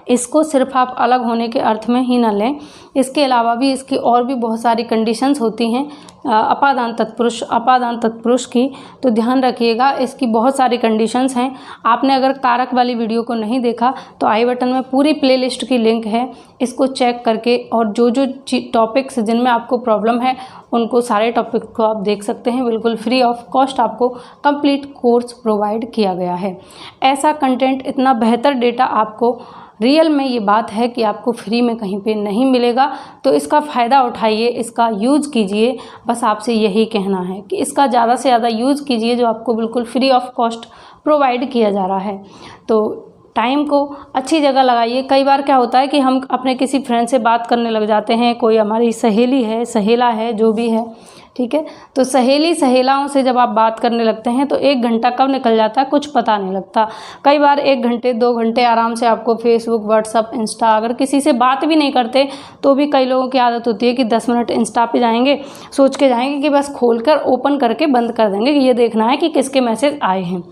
इसको सिर्फ आप अलग होने के अर्थ में ही न लें, इसके अलावा भी इसकी और भी बहुत सारी कंडीशंस होती हैं अपादान तत्पुरुष की, तो ध्यान रखिएगा, इसकी बहुत सारी कंडीशंस हैं। आपने अगर कारक वाली वीडियो को नहीं देखा तो आई बटन में पूरी प्लेलिस्ट की लिंक है, इसको चेक करके और जो जो टॉपिक्स जिनमें आपको प्रॉब्लम है उनको सारे टॉपिक को आप देख सकते हैं। बिल्कुल फ्री ऑफ कॉस्ट आपको कंप्लीट कोर्स प्रोवाइड किया गया है। ऐसा कंटेंट, इतना बेहतर डेटा आपको रियल में, ये बात है कि आपको फ्री में कहीं पे नहीं मिलेगा, तो इसका फ़ायदा उठाइए, इसका यूज़ कीजिए। बस आपसे यही कहना है कि इसका ज़्यादा से ज़्यादा यूज़ कीजिए, जो आपको बिल्कुल फ्री ऑफ कॉस्ट प्रोवाइड किया जा रहा है। तो टाइम को अच्छी जगह लगाइए। कई बार क्या होता है कि हम अपने किसी फ्रेंड से बात करने लग जाते हैं, कोई हमारी सहेली है, सहेला है, जो भी है, ठीक है, तो सहेली सहेलाओं से जब आप बात करने लगते हैं तो 1 घंटा कब निकल जाता है कुछ पता नहीं लगता। कई बार 1 घंटे 2 घंटे आराम से आपको फेसबुक, व्हाट्सअप, इंस्टा, अगर किसी से बात भी नहीं करते तो भी कई लोगों की आदत होती है कि 10 मिनट इंस्टा पे जाएंगे, सोच के जाएंगे कि बस खोलकर ओपन करके बंद कर देंगे, कि ये देखना है कि किसके मैसेज आए हैं,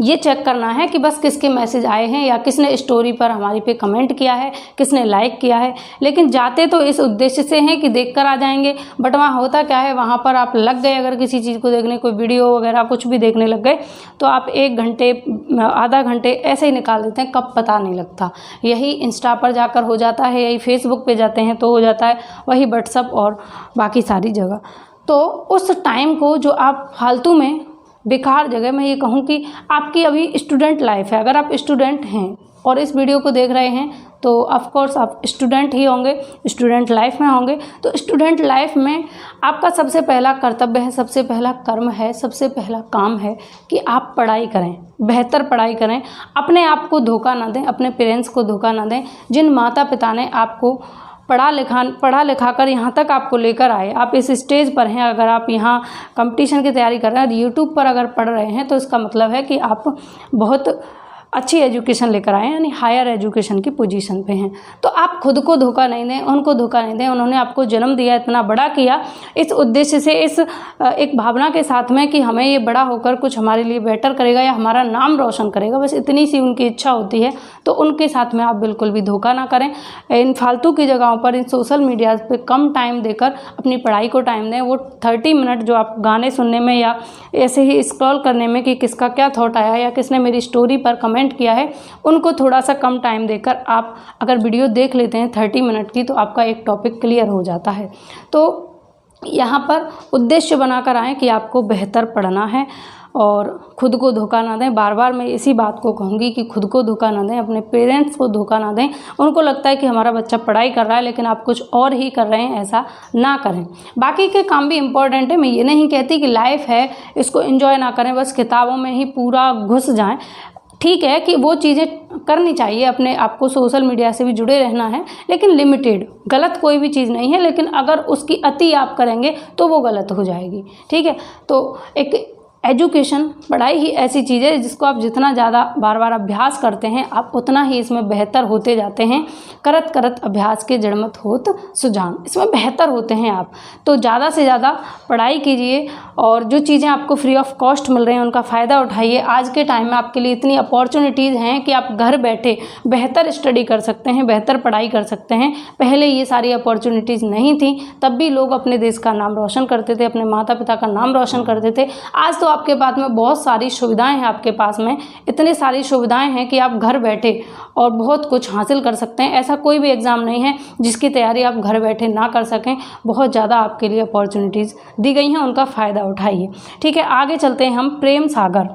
ये चेक करना है कि बस किसके मैसेज आए हैं या किसने स्टोरी पर हमारी पे कमेंट किया है, किसने लाइक किया है। लेकिन जाते तो इस उद्देश्य से हैं कि देख कर आ जाएंगे, बट वहाँ होता क्या है, वहाँ पर आप लग गए अगर किसी चीज़ को देखने, कोई वीडियो वगैरह कुछ भी देखने लग गए तो आप 1 घंटे आधा घंटे ऐसे ही निकाल देते हैं, कब पता नहीं लगता। यही इंस्टा पर जाकर हो जाता है, यही फेसबुक पे जाते हैं तो हो जाता है, वही व्हाट्सअप और बाकी सारी जगह। तो उस टाइम को जो आप फालतू में बेकार जगह, मैं ये कहूँ कि आपकी अभी स्टूडेंट लाइफ है, अगर आप स्टूडेंट हैं और इस वीडियो को देख रहे हैं तो ऑफ कोर्स आप स्टूडेंट ही होंगे, स्टूडेंट लाइफ में होंगे। तो स्टूडेंट लाइफ में आपका सबसे पहला कर्तव्य है, सबसे पहला कर्म है, सबसे पहला काम है कि आप पढ़ाई करें, बेहतर पढ़ाई करें, अपने आप को धोखा ना दें, अपने पेरेंट्स को धोखा ना दें। जिन माता पिता ने आपको पढ़ा लिखा कर यहाँ तक आपको लेकर आए, आप इस स्टेज पर हैं, अगर आप यहाँ कंपटीशन की तैयारी कर रहे हैं, यूट्यूब पर अगर पढ़ रहे हैं तो इसका मतलब है कि आप बहुत अच्छी एजुकेशन लेकर आए हैं, यानी हायर एजुकेशन की पोजीशन पे हैं। तो आप खुद को धोखा नहीं दें, उनको धोखा नहीं दें। उन्होंने आपको जन्म दिया, इतना बड़ा किया, इस उद्देश्य से, इस एक भावना के साथ में कि हमें ये बड़ा होकर कुछ हमारे लिए बेटर करेगा या हमारा नाम रोशन करेगा, बस इतनी सी उनकी इच्छा होती है। तो उनके साथ में आप बिल्कुल भी धोखा ना करें। इन फालतू की जगहों पर, इन सोशल मीडिया पर कम टाइम देकर अपनी पढ़ाई को टाइम दें। वो 30 मिनट जो आप गाने सुनने में या ऐसे ही स्क्रॉल करने में कि किसका क्या थॉट आया या किसने मेरी स्टोरी पर कमेंट किया है, उनको थोड़ा सा कम टाइम देकर आप अगर वीडियो देख लेते हैं 30 मिनट की, तो आपका एक टॉपिक क्लियर हो जाता है। तो यहाँ पर उद्देश्य बनाकर आएँ कि आपको बेहतर पढ़ना है और खुद को धोखा ना दें। बार बार मैं इसी बात को कहूँगी कि खुद को धोखा ना दें, अपने पेरेंट्स को धोखा ना दें। उनको लगता है कि हमारा बच्चा पढ़ाई कर रहा है लेकिन आप कुछ और ही कर रहे हैं, ऐसा ना करें। बाकी के काम भी इम्पोर्टेंट है, मैं ये नहीं कहती कि लाइफ है इसको एंजॉय ना करें, बस किताबों में ही पूरा घुस जाएं। ठीक है कि वो चीज़ें करनी चाहिए, अपने आपको सोशल मीडिया से भी जुड़े रहना है, लेकिन लिमिटेड। गलत कोई भी चीज़ नहीं है, लेकिन अगर उसकी अति आप करेंगे तो वो गलत हो जाएगी। ठीक है, तो एक एजुकेशन, पढ़ाई ही ऐसी चीज़ है जिसको आप जितना ज़्यादा बार बार अभ्यास करते हैं आप उतना ही इसमें बेहतर होते जाते हैं। करत करत अभ्यास के जड़मत होत सुजान, इसमें बेहतर होते हैं आप। तो ज़्यादा से ज़्यादा पढ़ाई कीजिए और जो चीज़ें आपको फ्री ऑफ कॉस्ट मिल रही हैं उनका फ़ायदा उठाइए। आज के टाइम में आपके लिए इतनी अपॉर्चुनिटीज़ हैं कि आप घर बैठे बेहतर स्टडी कर सकते हैं, बेहतर पढ़ाई कर सकते हैं। पहले ये सारी अपॉर्चुनिटीज़ नहीं थी, तब भी लोग अपने देश का नाम रोशन करते थे, अपने माता पिता का नाम रोशन करते थे। आज तो आपके पास में बहुत सारी सुविधाएं हैं, आपके पास में इतनी सारी सुविधाएं हैं कि आप घर बैठे और बहुत कुछ हासिल कर सकते हैं। ऐसा कोई भी एग्ज़ाम नहीं है जिसकी तैयारी आप घर बैठे ना कर सकें। बहुत ज़्यादा आपके लिए अपॉर्चुनिटीज़ दी गई हैं, उनका फ़ायदा उठाइए। ठीक है, आगे चलते हैं हम प्रेम सागर।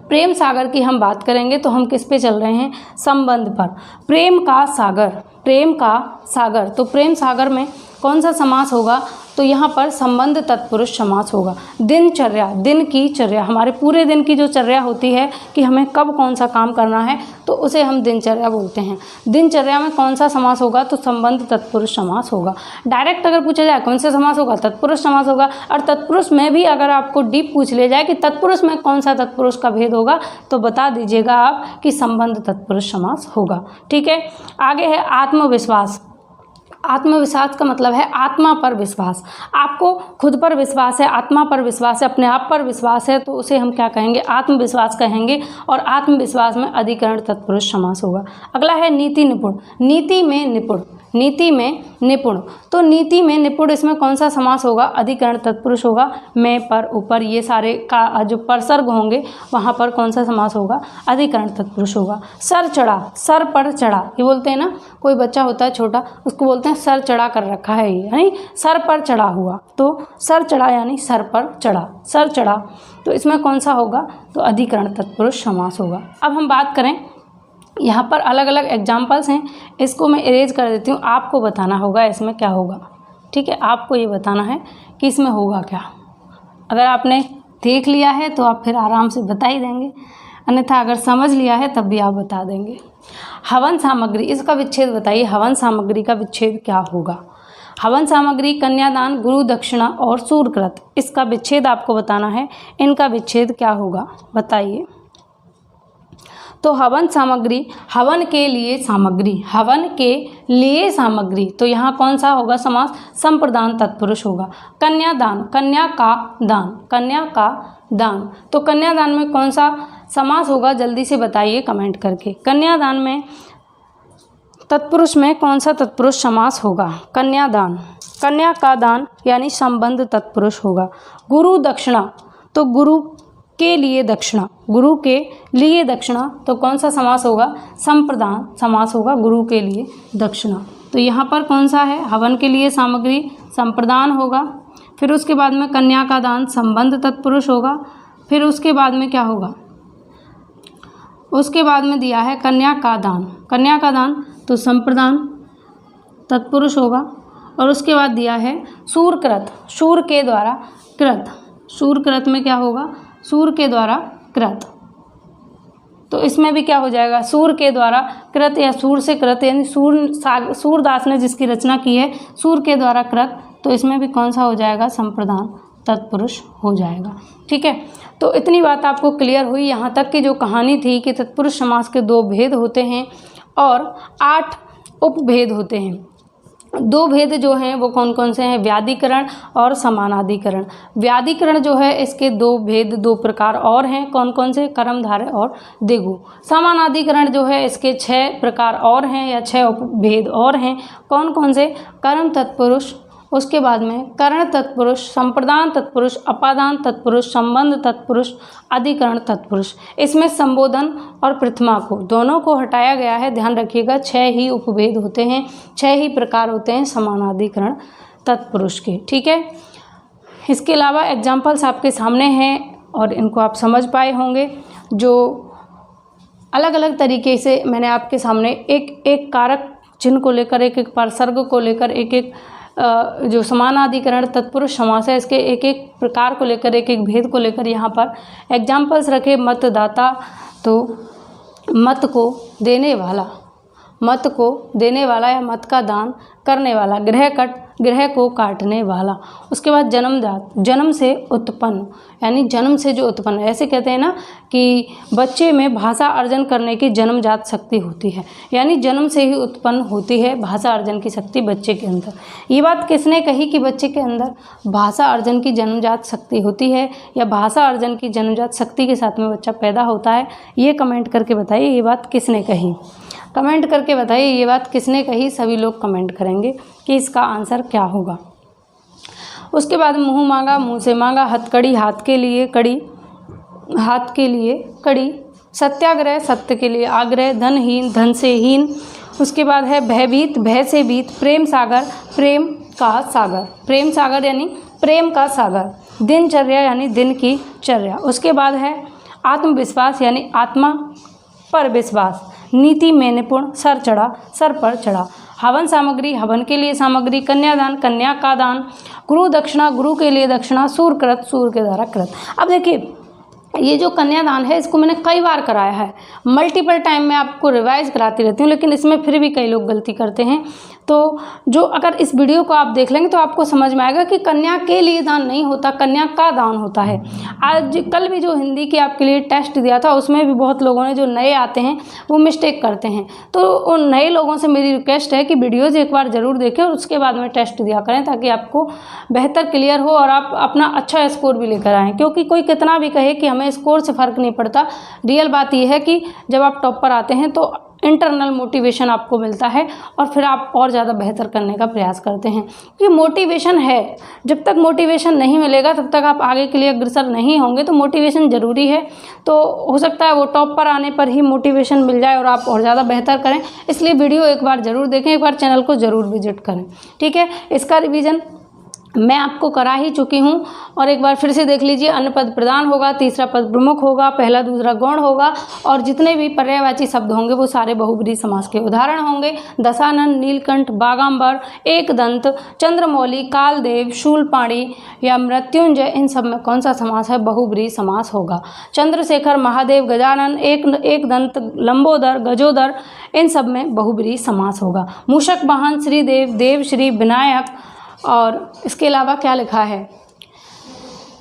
प्रेम सागर की हम बात करेंगे तो हम किस पे चल रहे हैं? संबंध पर। प्रेम का सागर, प्रेम का सागर। तो प्रेम सागर में कौन सा समास होगा? तो यहाँ पर संबंध तत्पुरुष समास होगा। दिनचर्या, दिन की चर्या, हमारे पूरे दिन की जो चर्या होती है कि हमें कब कौन सा काम करना है तो उसे हम दिनचर्या बोलते हैं। दिनचर्या में कौन सा समास होगा? तो संबंध तत्पुरुष समास होगा। डायरेक्ट अगर पूछा जाए कौन सा समास होगा? तत्पुरुष समास होगा। और तत्पुरुष में भी अगर आपको डीप पूछ लिया जाए कि तत्पुरुष में कौन सा तत्पुरुष का भेद होगा तो बता दीजिएगा आप कि संबंध तत्पुरुष समास होगा। ठीक है, आगे है आत्मविश्वास। आत्मविश्वास का मतलब है आत्मा पर विश्वास। आपको खुद पर विश्वास है, आत्मा पर विश्वास है, अपने आप पर विश्वास है तो उसे हम क्या कहेंगे? आत्मविश्वास कहेंगे। और आत्मविश्वास में अधिकरण तत्पुरुष समास होगा। अगला है नीति निपुण। नीति में निपुण, नीति में निपुण। तो नीति में निपुण, इसमें कौन सा समास होगा? अधिकरण तत्पुरुष होगा। मैं, पर, ऊपर, ये सारे का जो परसर्ग होंगे वहाँ पर कौन सा समास होगा? अधिकरण तत्पुरुष होगा। सर चढ़ा, सर पर चढ़ा, ये बोलते हैं ना, कोई बच्चा होता है छोटा उसको बोलते हैं सर चढ़ा कर रखा है, ये यानी सर पर चढ़ा हुआ। तो सर चढ़ा यानी सर पर चढ़ा, सर चढ़ा। तो इसमें कौन सा होगा? तो अधिकरण तत्पुरुष समास होगा। अब हम बात करें, यहाँ पर अलग अलग एग्जाम्पल्स हैं, इसको मैं इरेज कर देती हूँ। आपको बताना होगा इसमें क्या होगा। ठीक है, आपको ये बताना है कि इसमें होगा क्या। अगर आपने देख लिया है तो आप फिर आराम से बता ही देंगे, अन्यथा अगर समझ लिया है तब भी आप बता देंगे। हवन सामग्री, इसका विच्छेद बताइए। हवन सामग्री का विच्छेद क्या होगा? हवन सामग्री कन्यादान, गुरु दक्षिणा और सूर्यकृत, इसका विच्छेद आपको बताना है। इनका विच्छेद क्या होगा बताइए। तो हवन सामग्री, हवन के लिए सामग्री, हवन के लिए सामग्री, तो यहाँ कौन सा होगा समास? संप्रदान तत्पुरुष होगा। कन्यादान, कन्या का दान, कन्या का दान। तो कन्यादान में कौन सा समास होगा? जल्दी से बताइए कमेंट करके। कन्यादान में तत्पुरुष में कौन सा तत्पुरुष समास होगा? कन्यादान, कन्या का दान यानी संबंध तत्पुरुष होगा। गुरु दक्षिणा, तो गुरु के लिए दक्षिणा, गुरु के लिए दक्षिणा, तो कौन सा समास होगा? संप्रदान समास होगा, गुरु के लिए दक्षिणा। तो यहाँ पर कौन सा है? हवन के लिए सामग्री संप्रदान होगा। फिर उसके बाद में कन्या का दान संबंध तत्पुरुष होगा। फिर उसके बाद में क्या होगा? उसके बाद में दिया है कन्या का दान, कन्या का दान तो संप्रदान तत्पुरुष होगा। और उसके बाद दिया है सूर्यकृत, सूर्य के द्वारा कृत, सूर्यकृत में क्या होगा? सूर्य के द्वारा कृत। तो इसमें भी क्या हो जाएगा? सूर्य के द्वारा कृत या सूर्य से कृत, यानी सूरदास ने जिसकी रचना की है सूर्य के द्वारा कृत, तो इसमें भी कौन सा हो जाएगा? संप्रदान तत्पुरुष हो जाएगा। ठीक है, तो इतनी बात आपको क्लियर हुई। यहाँ तक की जो कहानी थी कि तत्पुरुष समास के 2 भेद होते हैं और 8 उपभेद होते हैं। 2 भेद जो हैं वो कौन कौन से हैं? व्याधिकरण और समानाधिकरण। व्याधिकरण जो है इसके 2 भेद, 2 प्रकार और हैं। कौन कौन से? कर्मधारय और दिगु। समानाधिकरण जो है इसके 6 प्रकार और हैं या 6 उपभेद और हैं। कौन कौन से? कर्म तत्पुरुष, उसके बाद में करण तत्पुरुष, संप्रदान तत्पुरुष, अपादान तत्पुरुष, संबंध तत्पुरुष, अधिकरण तत्पुरुष। इसमें संबोधन और प्रथमा को दोनों को हटाया गया है, ध्यान रखिएगा। 6 ही उपभेद होते हैं, 6 ही प्रकार होते हैं समानाधिकरण तत्पुरुष के। ठीक है, इसके अलावा एग्जाम्पल्स आपके सामने हैं और इनको आप समझ पाए होंगे। जो अलग अलग तरीके से मैंने आपके सामने एक एक कारक चिन्ह को लेकर, एक एक परसर्ग को लेकर, एक एक जो समानाधिकरण तत्पुरुष समास है इसके एक एक प्रकार को लेकर, एक एक भेद को लेकर यहाँ पर एग्जाम्पल्स रखे। मतदाता, तो मत को देने वाला या मत का दान करने वाला। ग्रह को काटने वाला। उसके बाद जन्मजात, जन्म से उत्पन्न, यानी जन्म से जो उत्पन्न, ऐसे कहते हैं ना कि बच्चे में भाषा अर्जन करने की जन्मजात शक्ति होती है, यानी जन्म से ही उत्पन्न होती है भाषा अर्जन की शक्ति बच्चे के अंदर। ये बात किसने कही कि बच्चे के अंदर भाषा अर्जन की जन्मजात शक्ति होती है, या भाषा अर्जन की जन्मजात शक्ति के साथ में बच्चा पैदा होता है? ये कमेंट करके बताइए, ये बात किसने कही? कमेंट करके बताइए ये बात किसने कही। सभी लोग कमेंट करेंगे कि इसका आंसर क्या होगा। उसके बाद मुँह मांगा, मुँह से मांगा। हथकड़ी, हाथ के लिए कड़ी, हाथ के लिए कड़ी। सत्याग्रह, सत्य के लिए आग्रह। धनहीन, धन से हीन। उसके बाद है भयभीत, भय से भीत। प्रेम सागर, प्रेम का सागर। प्रेम सागर यानी प्रेम का सागर। दिनचर्या यानी दिन की चर्या। उसके बाद है आत्मविश्वास यानी आत्मा पर विश्वास। नीति में निपुण, सर चढ़ा, सर पर चढ़ा। हवन सामग्री, हवन के लिए सामग्री। कन्यादान, कन्या का दान। गुरु दक्षिणा, गुरु के लिए दक्षिणा। सूर्यकृत, सूर्य के द्वारा कृत। अब देखिए ये जो कन्यादान है इसको मैंने कई बार कराया है, मल्टीपल टाइम में आपको रिवाइज कराती रहती हूँ, लेकिन इसमें फिर भी कई लोग गलती करते हैं। तो जो अगर इस वीडियो को आप देख लेंगे तो आपको समझ में आएगा कि कन्या के लिए दान नहीं होता, कन्या का दान होता है। आज कल भी जो हिंदी की आपके लिए टेस्ट दिया था उसमें भी बहुत लोगों ने, जो नए आते हैं वो मिस्टेक करते हैं। तो उन नए लोगों से मेरी रिक्वेस्ट है कि वीडियोज़ एक बार ज़रूर देखें और उसके बाद में टेस्ट दिया करें, ताकि आपको बेहतर क्लियर हो और आप अपना अच्छा स्कोर भी लेकर आएँ। क्योंकि कोई कितना भी कहे कि हमें स्कोर से फ़र्क नहीं पड़ता, रियल बात यह है कि जब आप टॉप पर आते हैं तो इंटरनल मोटिवेशन आपको मिलता है और फिर आप और ज़्यादा बेहतर करने का प्रयास करते हैं। कि मोटिवेशन है, जब तक मोटिवेशन नहीं मिलेगा तब तक आप आगे के लिए अग्रसर नहीं होंगे। तो मोटिवेशन ज़रूरी है। तो हो सकता है वो टॉप पर आने पर ही मोटिवेशन मिल जाए और आप और ज़्यादा बेहतर करें। इसलिए वीडियो एक बार ज़रूर देखें, एक बार चैनल को ज़रूर विजिट करें। ठीक है, इसका रिवीजन मैं आपको करा ही चुकी हूँ और एक बार फिर से देख लीजिए। अन्य पद प्रधान होगा, तीसरा पद प्रमुख होगा, पहला दूसरा गौण होगा और जितने भी पर्यायवाची शब्द होंगे वो सारे बहुब्रीहि समास के उदाहरण होंगे। दशानन, नीलकंठ, बागांबर, एकदंत, चंद्रमौली, कालदेव, शूलपाणी या मृत्युंजय, इन सब में कौन सा समास है? बहुब्रीहि समास होगा। चंद्रशेखर, महादेव, गजानन, एकदंत, लंबोदर, गजोदर, इन सब में बहुब्रीहि समास होगा। मूषक वाहन, श्रीदेव, देवश्री, विनायक। और इसके अलावा क्या लिखा है?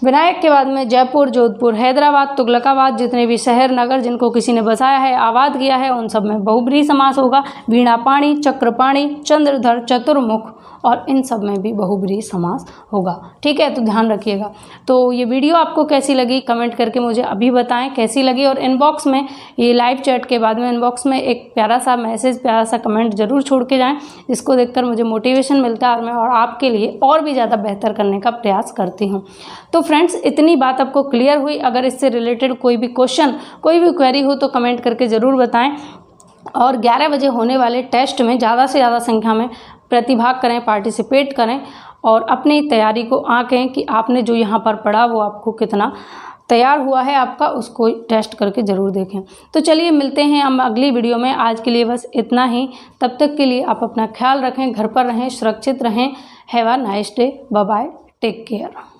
विनायक के बाद में जयपुर, जोधपुर, हैदराबाद, तुगलकाबाद, जितने भी शहर नगर जिनको किसी ने बसाया है, आबाद किया है, उन सब में बहुब्रीहि समास होगा। वीणापाणी, चक्रपाणी, चंद्रधर, चतुर्मुख, और इन सब में भी बहुब्रीहि समास होगा। ठीक है, तो ध्यान रखिएगा। तो ये वीडियो आपको कैसी लगी कमेंट करके मुझे अभी बताएं कैसी लगी, और इनबॉक्स में ये लाइव चैट के बाद में इनबॉक्स में एक प्यारा सा मैसेज, प्यारा सा कमेंट ज़रूर छोड़ के जाएं, जिसको देखकर मुझे मोटिवेशन मिलता है और मैं और आपके लिए और भी ज़्यादा बेहतर करने का प्रयास करती हूँ। तो फ्रेंड्स, इतनी बात आपको क्लियर हुई। अगर इससे रिलेटेड कोई भी क्वेश्चन, कोई भी क्वेरी हो तो कमेंट करके ज़रूर बताएँ। और 11 बजे होने वाले टेस्ट में ज़्यादा से ज़्यादा संख्या में प्रतिभाग करें, पार्टिसिपेट करें और अपनी तैयारी को आंकें कि आपने जो यहाँ पर पढ़ा वो आपको कितना तैयार हुआ है आपका, उसको टेस्ट करके ज़रूर देखें। तो चलिए मिलते हैं हम अगली वीडियो में। आज के लिए बस इतना ही। तब तक के लिए आप अपना ख्याल रखें, घर पर रहें, सुरक्षित रहें। Have a nice day. Bye bye, take care.